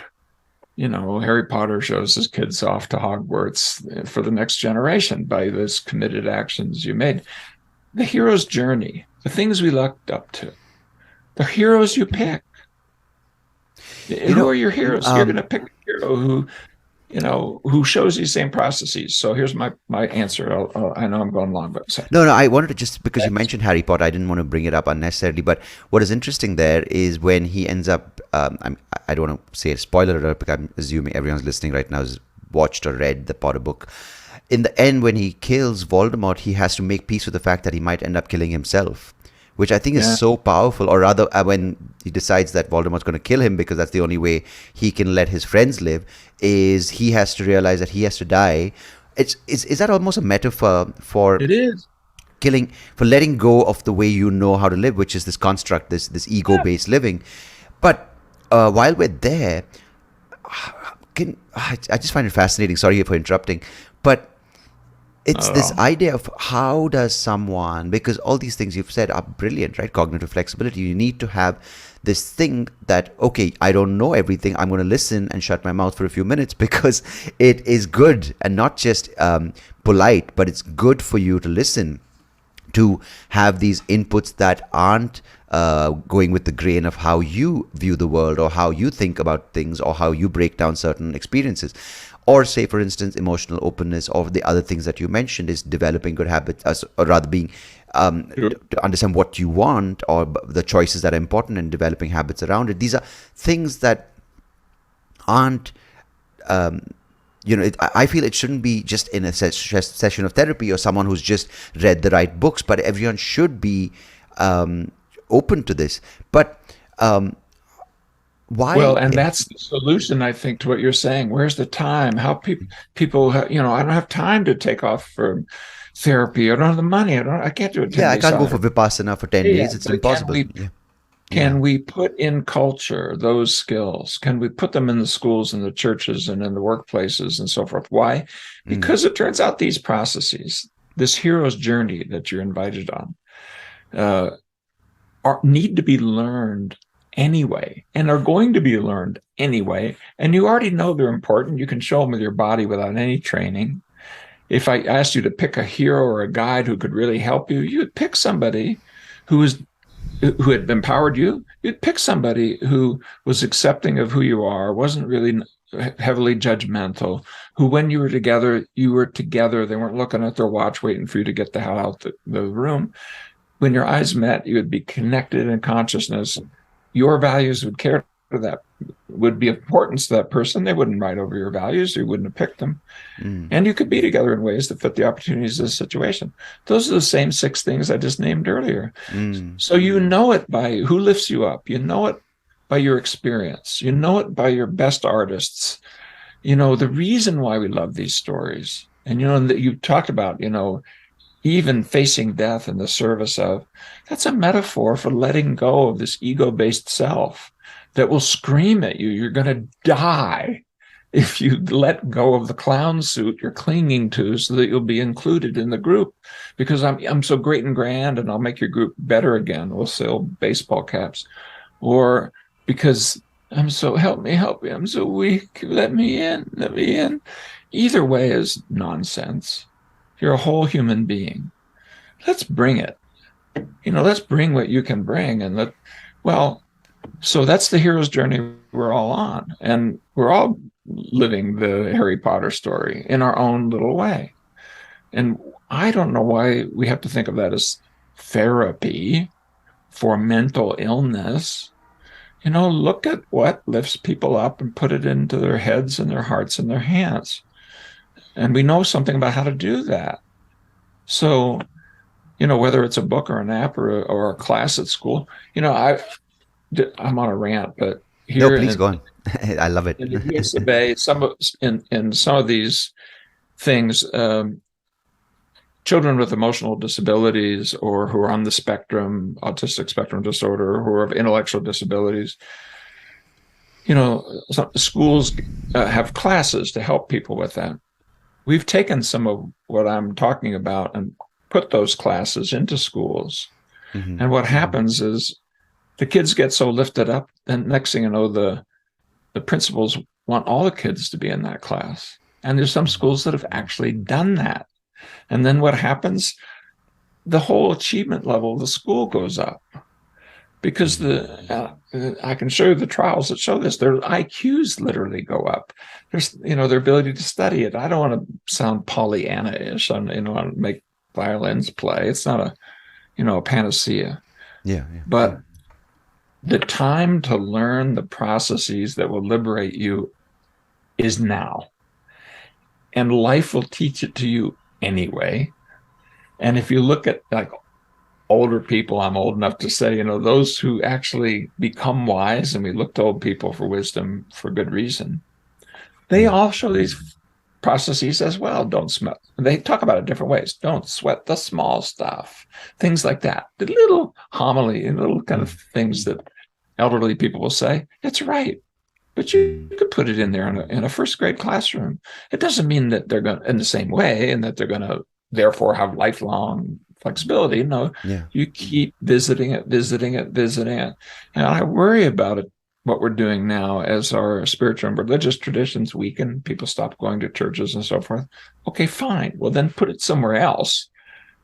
Harry Potter shows his kids off to Hogwarts for the next generation by those committed actions you made. The hero's journey, the things we looked up to, the heroes you pick. Who are your heroes? You're going to pick a hero who shows these same processes. So here's my answer. I know I'm going long, but no, I wanted to just, because you mentioned Harry Potter, I didn't want to bring it up unnecessarily. But what is interesting there is when he ends up, I don't want to say a spoiler alert, because I'm assuming everyone's listening right now has watched or read the Potter book. In the end, when he kills Voldemort, he has to make peace with the fact that he might end up killing himself, which I think is so powerful. Or rather, when he decides that Voldemort's going to kill him because that's the only way he can let his friends live, is he has to realize that he has to die. Is that almost a metaphor for it is killing, for letting go of the way you know how to live, which is this construct, this ego-based living. But while we're there, I just find it fascinating. Sorry for interrupting, but it's this idea of how does someone, because all these things you've said are brilliant, right? Cognitive flexibility. You need to have this thing that, okay, I don't know everything. I'm going to listen and shut my mouth for a few minutes because it is good and not just polite, but it's good for you to listen, to have these inputs that aren't going with the grain of how you view the world or how you think about things or how you break down certain experiences. Or say, for instance, emotional openness, or the other things that you mentioned is developing good habits, or rather being to understand what you want or the choices that are important and developing habits around it. These are things that aren't, I feel it shouldn't be just in a session of therapy or someone who's just read the right books, but everyone should be open to this. But Why? Well, and that's the solution, I think, to what you're saying. Where's the time? How people, I don't have time to take off for therapy. I don't have the money. I can't do a Yeah, 10 I day can't go for sauna. Vipassana for 10 Yeah, days. It's but can impossible. we Yeah. Yeah. can we put in culture those skills? Can we put them in the schools and the churches and in the workplaces and so forth? Why? Mm. Because it turns out these processes, this hero's journey that you're invited on, uh, need to be learned anyway and are going to be learned anyway. And you already know they're important. You can show them with your body without any training. If I asked you to pick a hero or a guide who could really help you, you'd pick somebody who was who had empowered you. You'd pick somebody who was accepting of who you are, wasn't really heavily judgmental, who when you were together, They weren't looking at their watch waiting for you to get the hell out the room. When your eyes met, you would be connected in consciousness. Your values would care to that, would be importance to that person. They wouldn't write over your values. You wouldn't have picked them. Mm. And you could be together in ways that fit the opportunities of the situation. Those are the same 6 things I just named earlier. Mm. So you know it by who lifts you up. You know it by your experience. You know it by your best artists. The reason why we love these stories. And, that you talked about, even facing death in the service of, that's a metaphor for letting go of this ego-based self that will scream at you, you're going to die if you let go of the clown suit you're clinging to so that you'll be included in the group because I'm so great and grand and I'll make your group better again. We'll sell baseball caps. Or because I'm so help me, I'm so weak. Let me in. Either way is nonsense. You're a whole human being. Let's bring it. Let's bring what you can bring. So that's the hero's journey we're all on. And we're all living the Harry Potter story in our own little way. And I don't know why we have to think of that as therapy for mental illness. Look at what lifts people up and put it into their heads and their hearts and their hands. And we know something about how to do that. So, whether it's a book or an app or a class at school, I'm on a rant, but No, here please go on. I love it. in the US Bay, in some of these things, children with emotional disabilities or who are on the spectrum, autistic spectrum disorder, who have intellectual disabilities, some schools have classes to help people with that. We've taken some of what I'm talking about and put those classes into schools. Mm-hmm. And what happens is the kids get so lifted up, and next thing you know, the principals want all the kids to be in that class. And there's some schools that have actually done that. And then what happens? The whole achievement level of the school goes up because I can show you the trials that show this. Their IQs literally go up. There's, their ability to study it. I don't want to sound Pollyanna-ish. I want to make violins play. It's not a panacea. Yeah. But the time to learn the processes that will liberate you is now. And life will teach it to you anyway. And if you look at like older people, I'm old enough to say, those who actually become wise, and we look to old people for wisdom for good reason, they all show these processes as well. Don't sweat. They talk about it different ways. Don't sweat the small stuff. Things like that. The little homily and little kind of things that elderly people will say, it's right. But you could put it in there in a first grade classroom. It doesn't mean that they're going to, in the same way, and that they're going to therefore have lifelong flexibility. No, you keep visiting it. And I worry about it, what we're doing now as our spiritual and religious traditions weaken, people stop going to churches and so forth. Okay, fine. Well, then put it somewhere else.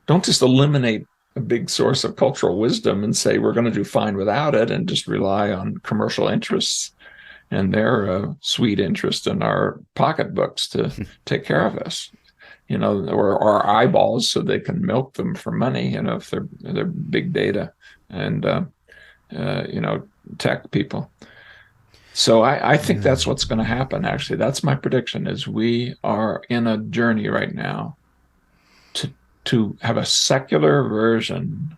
Don't just eliminate a big source of cultural wisdom and say we're going to do fine without it and just rely on commercial interests and their sweet interest in our pocketbooks to take care of us, or our eyeballs so they can milk them for money, if they're big data and, tech people. So I think that's what's going to happen. Actually, that's my prediction is we are in a journey right now to have a secular version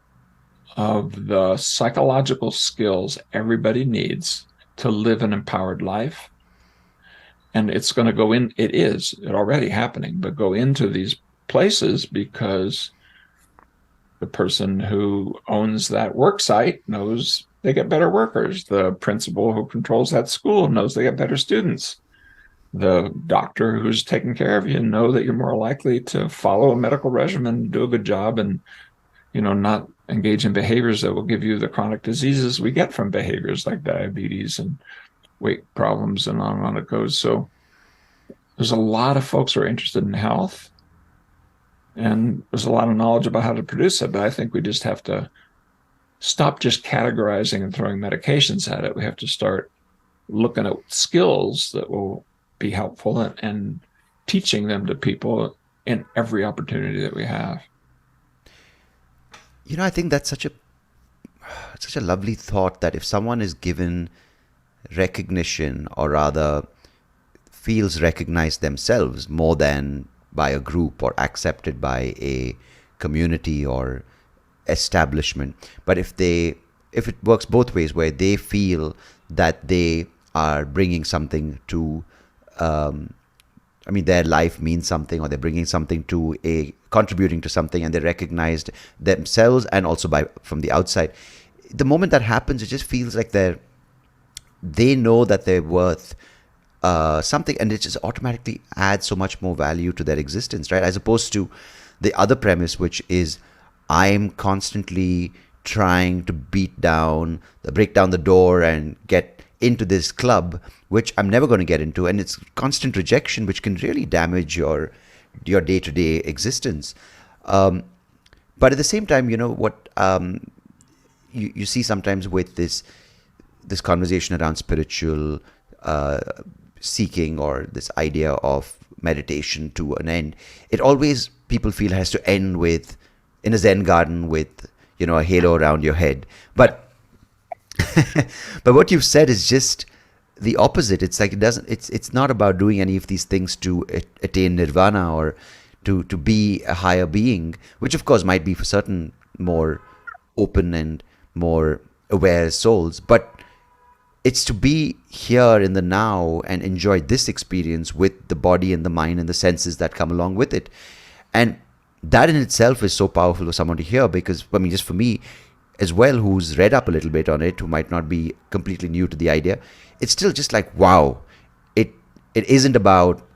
of the psychological skills everybody needs to live an empowered life. And it's going to go in, it already happening, but go into these places because the person who owns that work site knows they get better workers. The principal who controls that school knows they get better students. The doctor who's taking care of you know that you're more likely to follow a medical regimen, do a good job, and not engage in behaviors that will give you the chronic diseases we get from behaviors like diabetes and weight problems and on it goes. So there's a lot of folks who are interested in health, and there's a lot of knowledge about how to produce it. But I think we just have to stop just categorizing and throwing medications at it. We have to start looking at skills that will be helpful and teaching them to people in every opportunity that we have. I think that's such a lovely thought, that if someone is given recognition, or rather feels recognized themselves more than by a group or accepted by a community or establishment, but if it works both ways, where they feel that they are bringing something to their life means something, or they're bringing something to contributing to something, and they're recognized themselves and also from the outside. The moment that happens, it just feels like they know that they're worth something, and it just automatically adds so much more value to their existence, right? As opposed to the other premise, which is I'm constantly trying to break down the door and get into this club, which I'm never going to get into, and it's constant rejection, which can really damage your day-to-day existence. But at the same time, what you see sometimes with this conversation around spiritual seeking, or this idea of meditation to an end, it always, people feel, has to end in a Zen garden with a halo around your head. But but what you've said is just the opposite. It's like it's not about doing any of these things to attain nirvana or to be a higher being, which of course might be for certain more open and more aware souls, but it's to be here in the now and enjoy this experience with the body and the mind and the senses that come along with it. And that in itself is so powerful for someone to hear, because just for me as well, who's read up a little bit on it, who might not be completely new to the idea, it's still just like, wow, it isn't about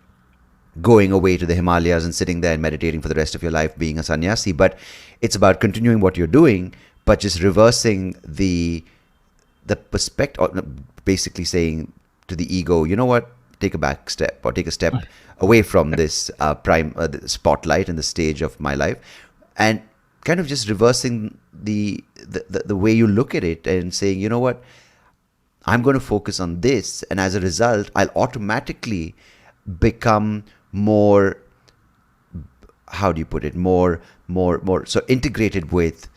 going away to the Himalayas and sitting there and meditating for the rest of your life being a sannyasi, but it's about continuing what you're doing, but just reversing the perspective, or basically saying to the ego, you know what, take a back step, or take a step away from this the spotlight and the stage of my life, and kind of just reversing the way you look at it and saying, you know what, I'm going to focus on this, and as a result, I'll automatically become more, how do you put it, more so integrated with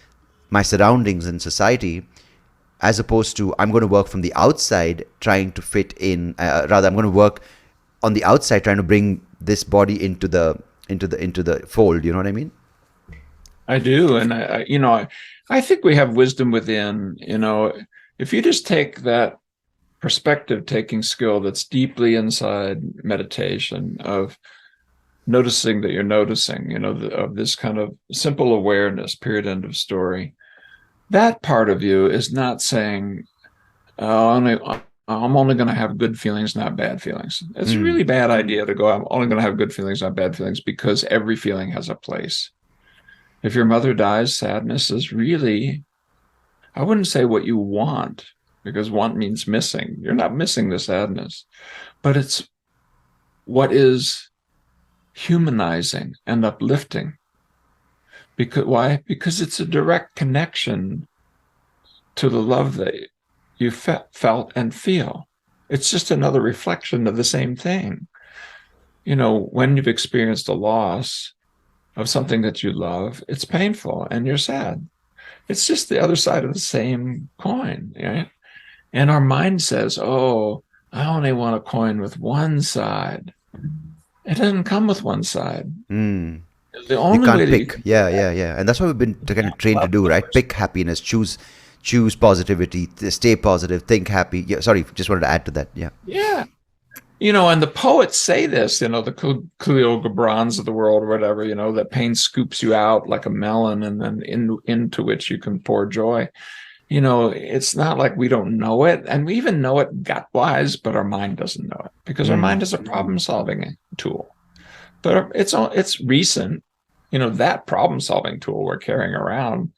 my surroundings and society, as opposed to I'm going to work from the outside trying to fit in. Rather, I'm going to work on the outside trying to bring this body into the fold. You know what I mean? I do, and I think we have wisdom within. If you just take that perspective-taking skill that's deeply inside meditation, of noticing that you're noticing, of this kind of simple awareness, period, end of story. That part of you is not saying, I'm only going to have good feelings, not bad feelings. It's a really bad idea to go, I'm only going to have good feelings, not bad feelings, because every feeling has a place. If your mother dies, sadness is really, I wouldn't say what you want, because want means missing. You're not missing the sadness, but it's what is humanizing and uplifting. Why? Because it's a direct connection to the love that you felt and feel. It's just another reflection of the same thing. When you've experienced a loss of something that you love, it's painful and you're sad. It's just the other side of the same coin, right? And our mind says, oh, I only want a coin with one side. It doesn't come with one side. The You only way can't that you pick. can do Yeah, that, yeah, yeah. And that's what we've been kind of trained to love do, right? yours. Pick happiness, choose positivity, stay positive, think happy. Yeah, sorry, just wanted to add to that. Yeah. Yeah. And the poets say this, the Khalil Gibrans of the world or whatever, that pain scoops you out like a melon and then into which you can pour joy. It's not like we don't know it, and we even know it gut wise, but our mind doesn't know it because our mind is a problem solving tool. But it's recent. That problem solving tool we're carrying around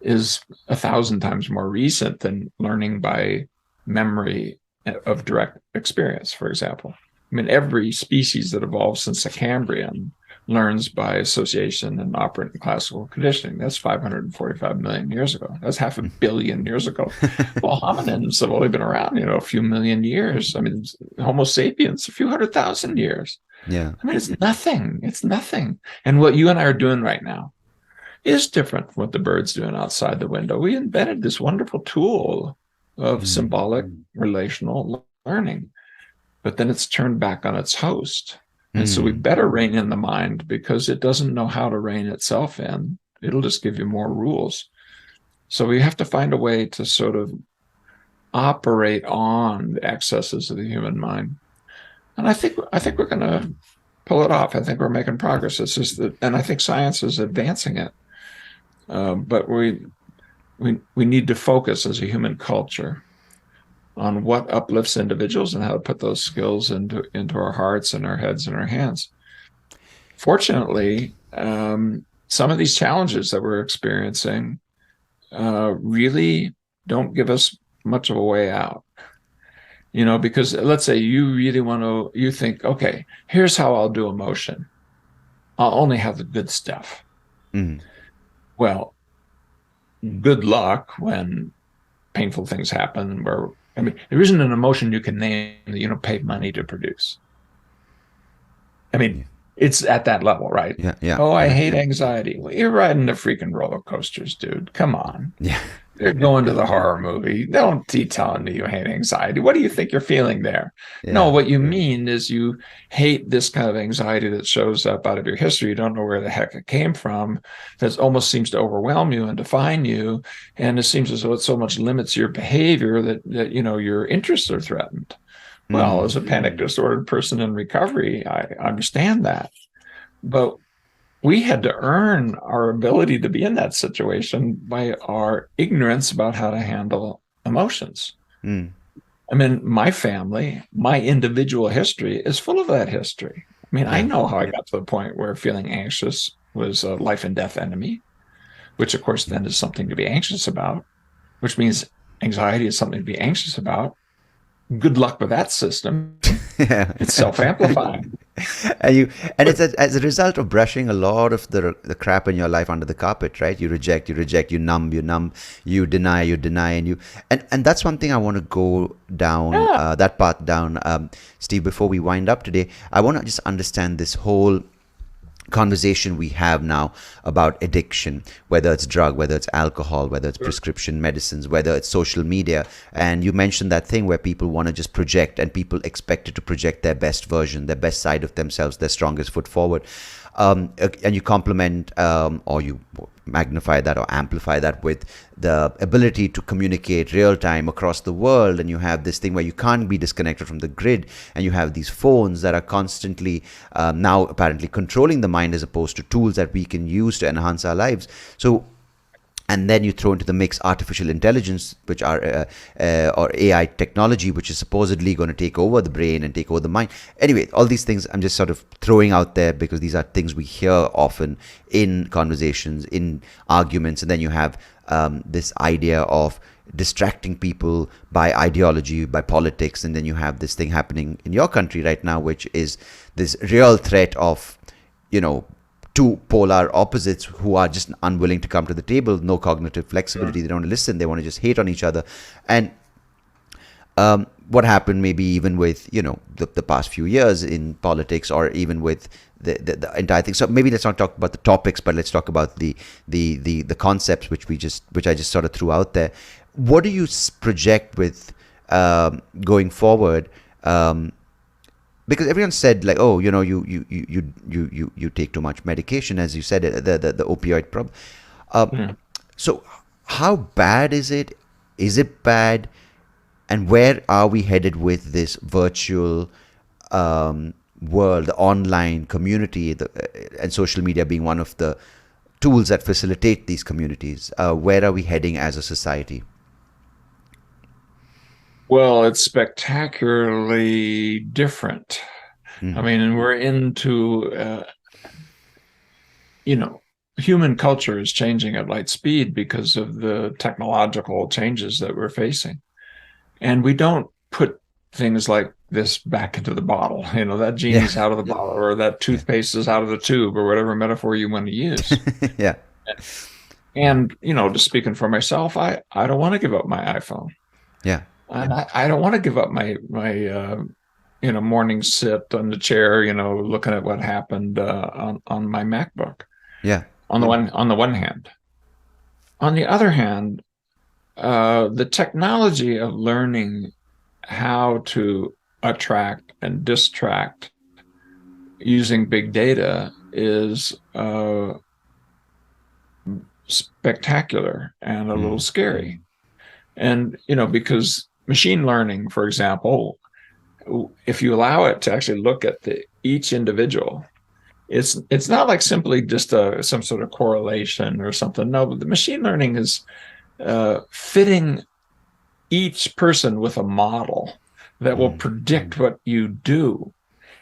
is 1,000 times more recent than learning by memory of direct experience, for example. I mean, every species that evolved since the Cambrian learns by association and operant classical conditioning. That's 545 million years ago. That's 500 million years ago. Well, hominins have only been around, a few million years. I mean, Homo sapiens, a few 100,000 years. Yeah. I mean, it's nothing. It's nothing. And what you and I are doing right now is different from what the bird's doing outside the window. We invented this wonderful tool of symbolic relational learning, but then it's turned back on its host. And so we better rein in the mind because it doesn't know how to rein itself in. It'll just give you more rules. So we have to find a way to sort of operate on the excesses of the human mind. And I think we're going to pull it off. I think we're making progress. And I think science is advancing it. But we need to focus as a human culture on what uplifts individuals and how to put those skills into our hearts and our heads and our hands. Fortunately, some of these challenges that we're experiencing really don't give us much of a way out. Because let's say you think, okay, here's how I'll do emotion. I'll only have the good stuff. Well, good luck when painful things happen there isn't an emotion you can name that you don't pay money to produce. It's at that level, right? Yeah. Oh, I hate anxiety. Well, you're riding the freaking roller coasters, dude. Come on. Yeah. They're going to the horror movie. Don't be telling me you hate anxiety. What do you think you're feeling there? Yeah. No, what you mean is you hate this kind of anxiety that shows up out of your history. You don't know where the heck it came from. That almost seems to overwhelm you and define you. And it seems as though it so much limits your behavior that your interests are threatened. Well, as a panic disordered person in recovery, I understand that. But we had to earn our ability to be in that situation by our ignorance about how to handle emotions. My family, my individual history is full of that history. I know how I got to the point where feeling anxious was a life and death enemy, which of course then is something to be anxious about, which means anxiety is something to be anxious about. Good luck with that system. Yeah. It's self-amplifying. And it's as a result of brushing a lot of the crap in your life under the carpet, right? You reject, you numb, you deny, and that's one thing I want to go down, that path down, Steve. Before we wind up today, I want to just understand this whole conversation we have now about addiction, whether it's drug, whether it's alcohol, whether it's prescription medicines, whether it's social media. And you mentioned that thing where people want to just project, and people expected to project their best version, their best side of themselves, their strongest foot forward. And you complement or you magnify that or amplify that with the ability to communicate real time across the world. And you have this thing where you can't be disconnected from the grid, and you have these phones that are constantly now apparently controlling the mind, as opposed to tools that we can use to enhance our lives. So, and then you throw into the mix artificial intelligence, which are or AI technology, which is supposedly going to take over the brain and take over the mind. Anyway, all these things I'm just sort of throwing out there because these are things we hear often in conversations, in arguments. And then you have this idea of distracting people by ideology, by politics. And then you have this thing happening in your country right now, which is this real threat of, two polar opposites who are just unwilling to come to the table, no cognitive flexibility. They don't listen. They want to just hate on each other. And what happened maybe even with, the past few years in politics, or even with the entire thing. So maybe let's not talk about the topics, but let's talk about the concepts which I just sort of threw out there. What do you project with going forward? because everyone said like, oh, you take too much medication, as you said, the opioid problem. Yeah. So how bad is it? Is it bad? And where are we headed with this virtual world, the online community, and social media being one of the tools that facilitate these communities? Where are we heading as a society? Well, it's spectacularly different. I mean, and we're into, human culture is changing at light speed because of the technological changes that we're facing. And we don't put things like this back into the bottle. That Yeah. genie's out of the bottle, or that toothpaste is out of the tube, or whatever metaphor you want to use. Yeah. And, just speaking for myself, I don't want to give up my iPhone. Yeah. And I don't want to give up my morning sit on the chair, looking at what happened on my MacBook. Yeah. On the one hand. On the other hand, the technology of learning how to attract and distract using big data is spectacular and a little scary. And, because machine learning, for example, if you allow it to actually look at each individual, it's not like simply just some sort of correlation or something. No, but the machine learning is fitting each person with a model that will predict what you do.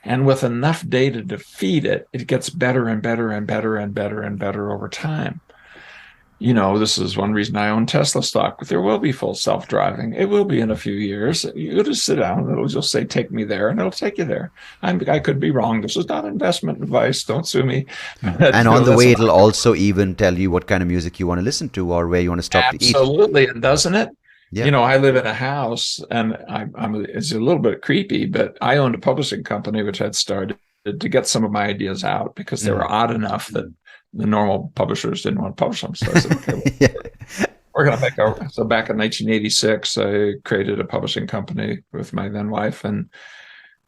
And with enough data to feed it, it gets better and better and better and better and better over time. This is one reason I own Tesla stock. There will be full self-driving. It will be in a few years. You just sit down and it'll just say, take me there, and it'll take you there. I could be wrong. This is not investment advice. Don't sue me. And on the way, it'll also even tell you what kind of music you want to listen to or where you want to stop to eat. Absolutely. And doesn't it? Yeah. I live in a house, and it's a little bit creepy, but I owned a publishing company, which I'd started to get some of my ideas out because they were odd enough that the normal publishers didn't want to publish them. So I said, okay, we're going to make our. So back in 1986, I created a publishing company with my then wife, and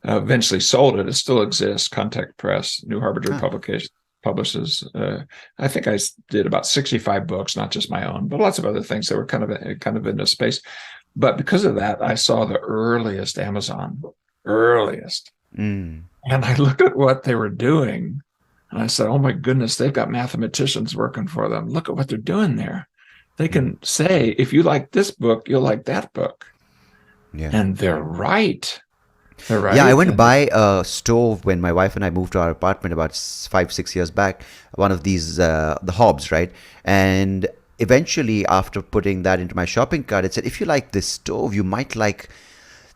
eventually sold it. It still exists. Contact Press, New Harbinger Publication publishes. I think I did about 65 books, not just my own, but lots of other things that were kind of in this space. But because of that, I saw the earliest Amazon, and I looked at what they were doing. And I said, oh, my goodness, they've got mathematicians working for them. Look at what they're doing there. They can say, if you like this book, you'll like that book. Yeah. And they're right. They're right. Yeah, I went to buy a stove when my wife and I moved to our apartment about 5-6 years back. One of these, the hobs, right? And eventually, after putting that into my shopping cart, it said, if you like this stove, you might like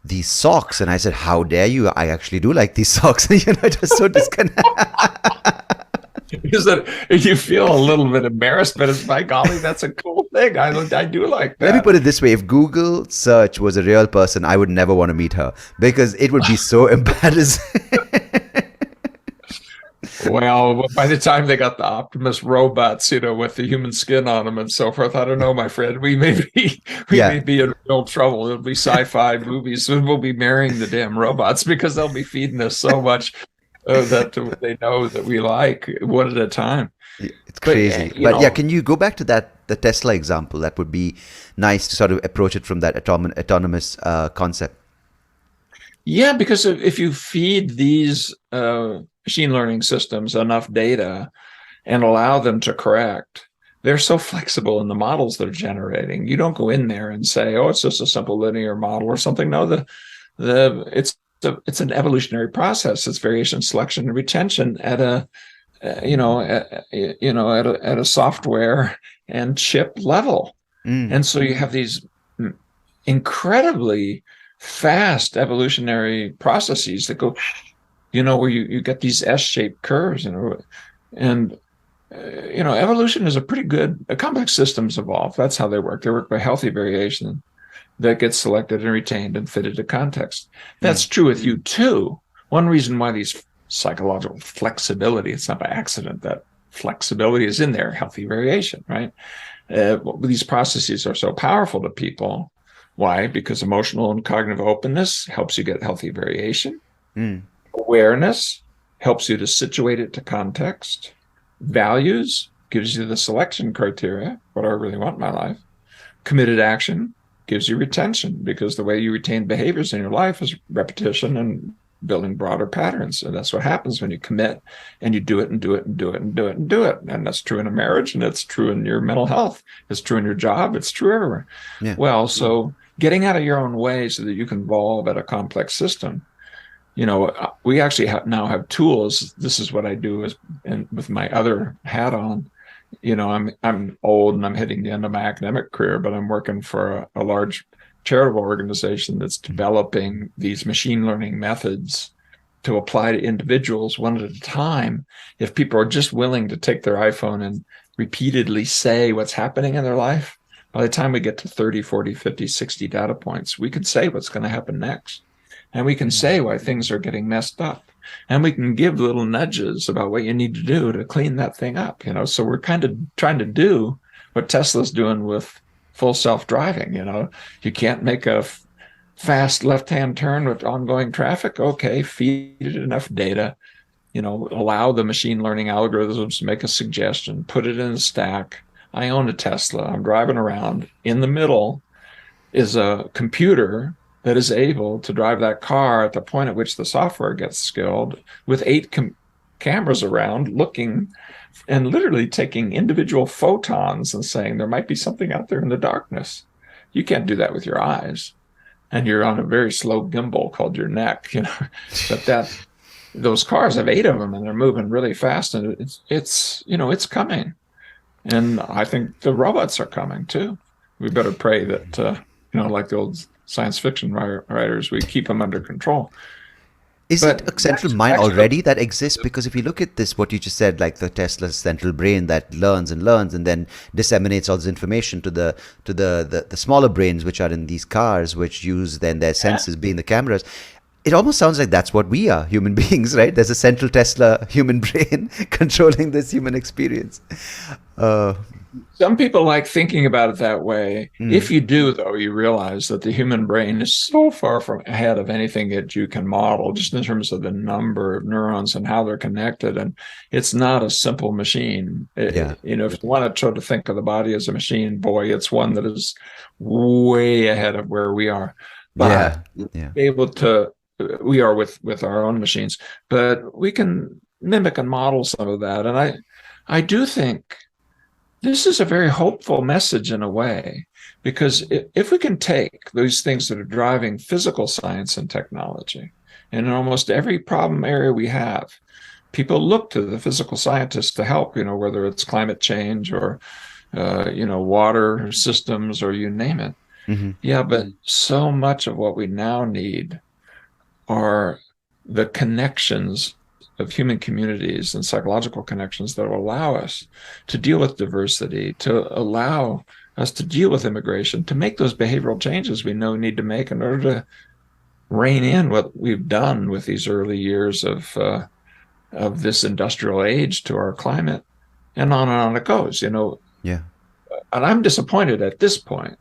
these socks. And I said, how dare you? I actually do like these socks. It was so disconnected. Is that you feel a little bit embarrassed, but it's, by golly, that's a cool thing. I do like that. Let me put it this way. If Google search was a real person, I would never want to meet her because it would be so embarrassing. Well, by the time they got the Optimus robots, with the human skin on them and so forth, I don't know, my friend. We may be in real trouble. It'll be sci-fi movies. We'll be marrying the damn robots because they'll be feeding us so much that they know that we like one at a time. It's crazy. But can you go back to the Tesla example? That would be nice to sort of approach it from that autonomous concept. Yeah, because if you feed these machine learning systems enough data and allow them to correct, they're so flexible in the models they're generating. You don't go in there and say, oh, it's just a simple linear model or something. No, it's an evolutionary process. It's variation, selection, and retention at a software and chip level. And so you have these incredibly fast evolutionary processes that go, where you get these S-shaped curves, and evolution is a pretty good. Complex systems evolve. That's how they work. They work by healthy variation that gets selected and retained and fitted to context. That's true with you too. One reason why these psychological flexibility, it's not by accident that flexibility is in there, healthy variation, right? These processes are so powerful to people. Why? Because emotional and cognitive openness helps you get healthy variation. Awareness helps you to situate it to context. Values gives you the selection criteria, what I really want in my life. Committed action gives you retention, because the way you retain behaviors in your life is repetition and building broader patterns. So that's what happens when you commit and you do it and do it and do it and do it and do it. And that's true in a marriage, and it's true in your mental health. It's true in your job. It's true everywhere. Yeah. Well, so getting out of your own way so that you can evolve at a complex system. We actually now have tools. This is what I do with my other hat on. I'm old and I'm hitting the end of my academic career, but I'm working for a large charitable organization that's developing these machine learning methods to apply to individuals one at a time. If people are just willing to take their iPhone and repeatedly say what's happening in their life, by the time we get to 30, 40, 50, 60 data points, we can say what's going to happen next. And we can say why things are getting messed up. And we can give little nudges about what you need to do to clean that thing up. So we're kind of trying to do what Tesla's doing with full self-driving. You can't make a fast left-hand turn with ongoing traffic. Okay, feed it enough data, allow the machine learning algorithms to make a suggestion, put it in a stack. I own a Tesla. I'm driving around. In the middle is a computer that is able to drive that car at the point at which the software gets skilled, with 8 cameras around looking and literally taking individual photons and saying there might be something out there in the darkness. You can't do that with your eyes. And you're on a very slow gimbal called your neck, but those cars have 8 of them and they're moving really fast, and it's coming. And I think the robots are coming too. We better pray that, like the old science fiction writers, we keep them under control. Is it a central mind already that exists? Because if you look at this, what you just said, like the Tesla's central brain that learns and then disseminates all this information to the smaller brains, which are in these cars, which use then their senses, being the cameras. It almost sounds like that's what we are, human beings, right? There's a central Tesla human brain controlling this human experience. Some people like thinking about it that way. If you do, though, you realize that the human brain is so far from ahead of anything that you can model, just in terms of the number of neurons and how they're connected. And it's not a simple machine. If you want to try to think of the body as a machine, boy, it's one that is way ahead of where we are. But we are with our own machines, but we can mimic and model some of that. And I do think this is a very hopeful message in a way, because if we can take those things that are driving physical science and technology, and in almost every problem area we have, people look to the physical scientists to help, whether it's climate change or, water systems, or you name it. Mm-hmm. Yeah, but so much of what we now need are the connections of human communities and psychological connections that will allow us to deal with diversity, to allow us to deal with immigration, to make those behavioral changes we know we need to make in order to rein in what we've done with these early years of this industrial age to our climate, and on it goes, Yeah. And I'm disappointed at this point.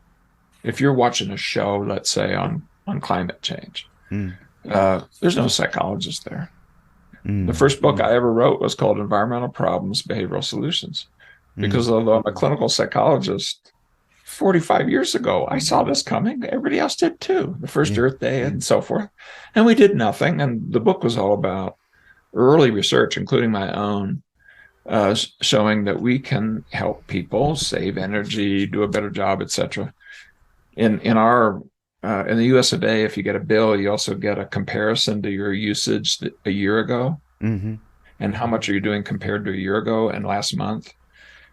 If you're watching a show, let's say on climate change, there's no psychologist there. The first book I ever wrote was called Environmental Problems, Behavioral Solutions, because although I'm a clinical psychologist, 45 years ago, I saw this coming. Everybody else did too, the first Earth Day and so forth. And we did nothing. And the book was all about early research, including my own, showing that we can help people save energy, do a better job, etc. In the US of A, if you get a bill, you also get a comparison to your usage a year ago, and how much are you doing compared to a year ago and last month.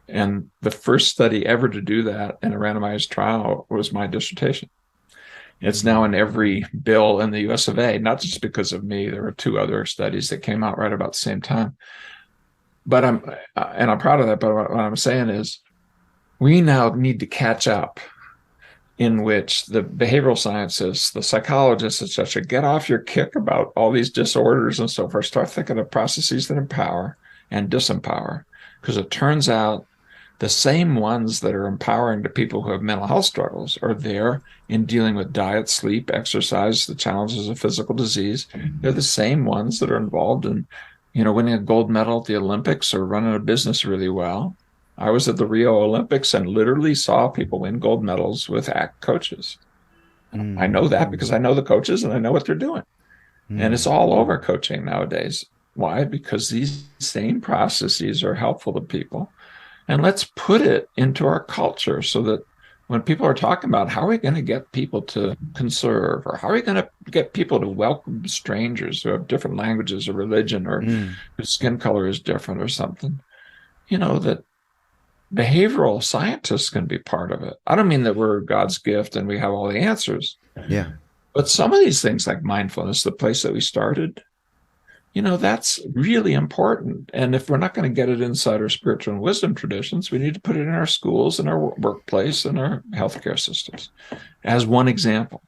And the first study ever to do that in a randomized trial was my dissertation. It's now in every bill in the US of A, not just because of me. There were 2 other studies that came out right about the same time. But I'm proud of that. But what I'm saying is, we now need to catch up, in which the behavioral scientists, the psychologists, etc., get off your kick about all these disorders and so forth. Start thinking of processes that empower and disempower, because it turns out The same ones that are empowering to people who have mental health struggles are there in dealing with diet, sleep, exercise, the challenges of physical disease. They're the same ones that are involved in, winning a gold medal at the Olympics or running a business really well. I was at the Rio Olympics and literally saw people win gold medals with ACT coaches. I know that because I know the coaches and I know what they're doing. And it's all over coaching nowadays. Why? Because these same processes are helpful to people. And let's put it into our culture so that when people are talking about how are we going to get people to conserve, or how are we going to get people to welcome strangers who have different languages or religion, or whose skin color is different or something, that behavioral scientists can be part of it. I don't mean that we're God's gift and we have all the answers. Yeah. But some of these things like mindfulness, the place that we started, that's really important. And if we're not going to get it inside our spiritual and wisdom traditions, we need to put it in our schools and our workplace and our healthcare systems as one example.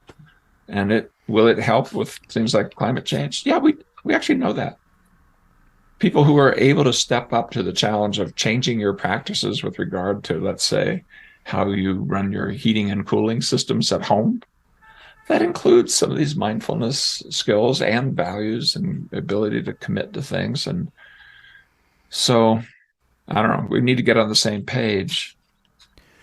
And will it help with things like climate change? Yeah, we actually know that. People who are able to step up to the challenge of changing your practices with regard to, let's say, how you run your heating and cooling systems at home, that includes some of these mindfulness skills and values and ability to commit to things. And so, I don't know, we need to get on the same page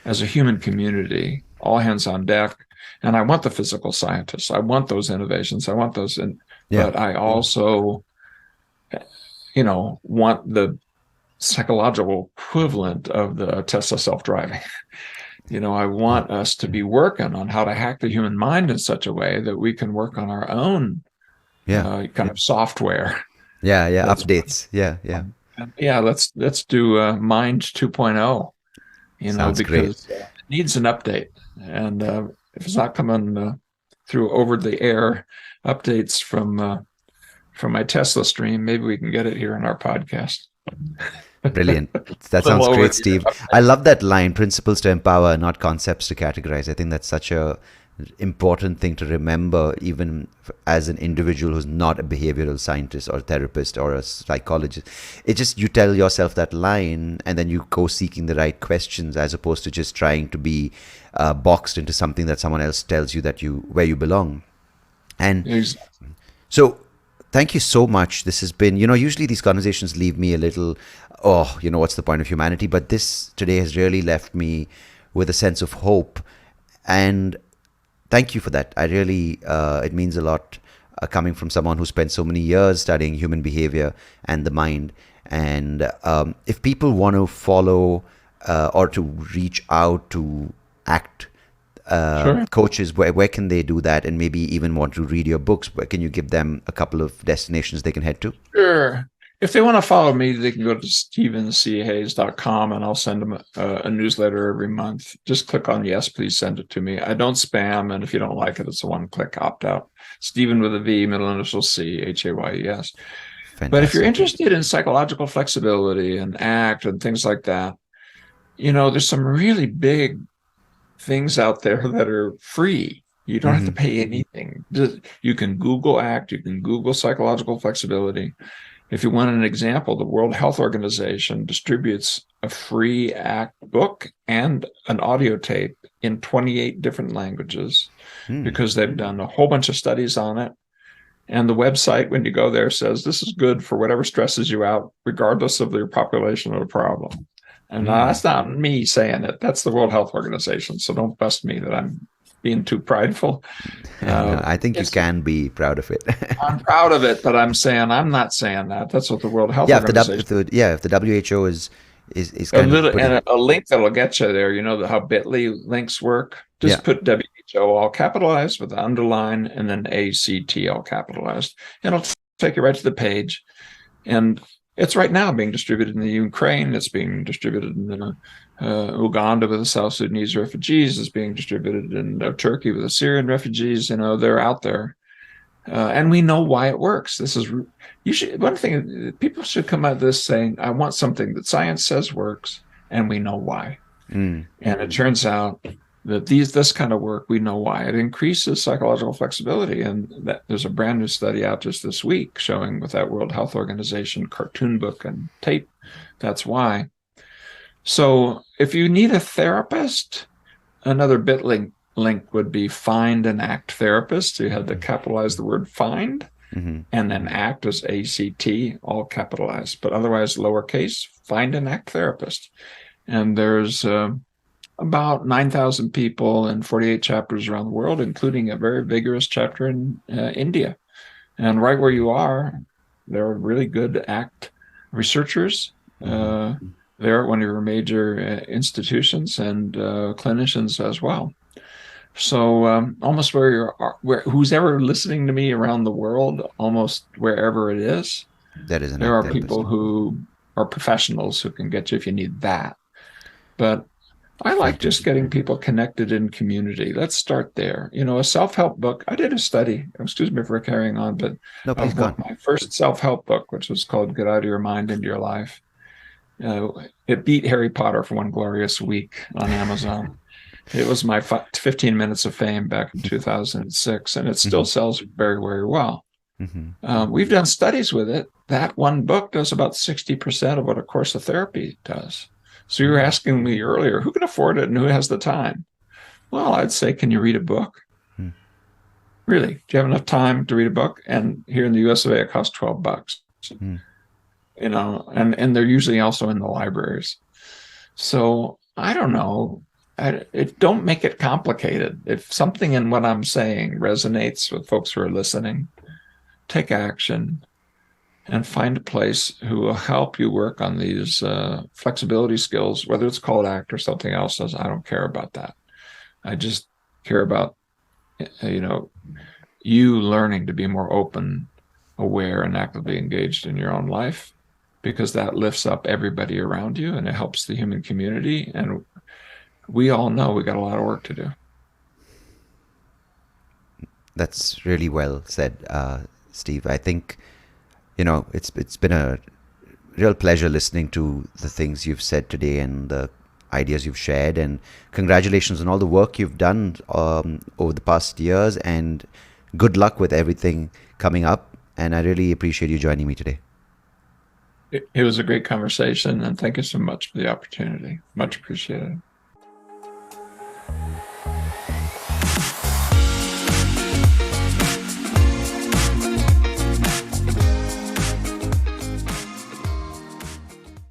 as a human community, all hands on deck. And I want the physical scientists. I want those innovations. I want those. But I also, want the psychological equivalent of the Tesla self-driving. I want us to be working on how to hack the human mind in such a way that we can work on our own kind of software. Updates. Let's do Mind 2.0. Sounds because great. It needs an update, and if it's not coming through over-the-air updates from my Tesla stream, maybe we can get it here in our podcast. Brilliant. That sounds great, Steve. I love that line, principles to empower, not concepts to categorize. I think that's such a important thing to remember, even as an individual who's not a behavioral scientist or therapist or a psychologist. It's just you tell yourself that line and then you go seeking the right questions, as opposed to just trying to be boxed into something that someone else tells you where you belong. And so thank you so much. This has been, usually these conversations leave me a little, what's the point of humanity? But this today has really left me with a sense of hope. And thank you for that. I really, it means a lot coming from someone who spent so many years studying human behavior and the mind. And if people want to follow or to reach out to ACT coaches, where can they do that? And maybe even want to read your books, where can you give them a couple of destinations they can head to? Sure. If they want to follow me, they can go to stephenchayes.com and I'll send them a newsletter every month. Just click on yes, please send it to me. I don't spam, and if you don't like it, it's a one-click opt-out. Stephen with a V, middle initial C, Hayes. Fantastic. But if you're interested in psychological flexibility and ACT and things like that, there's some really big things out there that are free. You don't have to pay anything. You can Google ACT, you can Google psychological flexibility. If you want an example, the World Health Organization distributes a free ACT book and an audio tape in 28 different languages because they've done a whole bunch of studies on it. And the website, when you go there, says this is good for whatever stresses you out, regardless of your population or problem. And that's not me saying it. That's the World Health Organization. So don't bust me that I'm being too prideful. No, I think you can be proud of it. I'm proud of it, but I'm not saying that. That's what the World Health Organization. If the WHO is kind of a link that'll get you there. How Bitly links work. Just put WHO all capitalized with the underline and then ACT all capitalized. It'll take you right to the page, and it's right now being distributed in the Ukraine. It's being distributed in Uganda with the South Sudanese refugees. It's being distributed in Turkey with the Syrian refugees. They're out there. And we know why it works. One thing, people should come at this saying, I want something that science says works, and we know why. And it turns out that this kind of work, we know why. It increases psychological flexibility. And there's a brand new study out just this week showing with that World Health Organization cartoon book and tape, that's why. So if you need a therapist, another bit link would be find an act therapist. You had to capitalize the word find, Mm-hmm. and then act is ACT, all capitalized, but otherwise lowercase. Find an act therapist. And there's about 9,000 people in 48 chapters around the world, including a very vigorous chapter in India. And right where you are, there are really good ACT researchers there at one of your major institutions, and clinicians as well. So almost where you are, who's ever listening to me around the world, almost wherever it is, That is an there act are therapist. people who are professionals who can get you if you need that. But I like just getting people connected in community. Let's start there. A self-help book. I did a study, excuse me for carrying on, but No, please go on. my first self-help book, which was called Get Out of Your Mind into Your Life. It beat Harry Potter for one glorious week on Amazon. It was my 15 minutes of fame back in 2006, and it still sells very, very well. We've done studies with it. That one book does about 60% of what a course of therapy does. So you were asking me earlier, who can afford it and who has the time? Well, I'd say, can you read a book? Really? Do you have enough time to read a book? And here in the US of A, it costs $12. And they're usually also in the libraries. So I don't know. Don't make it complicated. If something in what I'm saying resonates with folks who are listening, take action and find a place who will help you work on these flexibility skills, whether it's called ACT or something else. I don't care about that. I just care about, you learning to be more open, aware, and actively engaged in your own life, because that lifts up everybody around you and it helps the human community. And we all know we got a lot of work to do. That's really well said, Steve. I think, it's been a real pleasure listening to the things you've said today and the ideas you've shared. And congratulations on all the work you've done over the past years. And good luck with everything coming up. And I really appreciate you joining me today. It was a great conversation, and thank you so much for the opportunity. Much appreciated.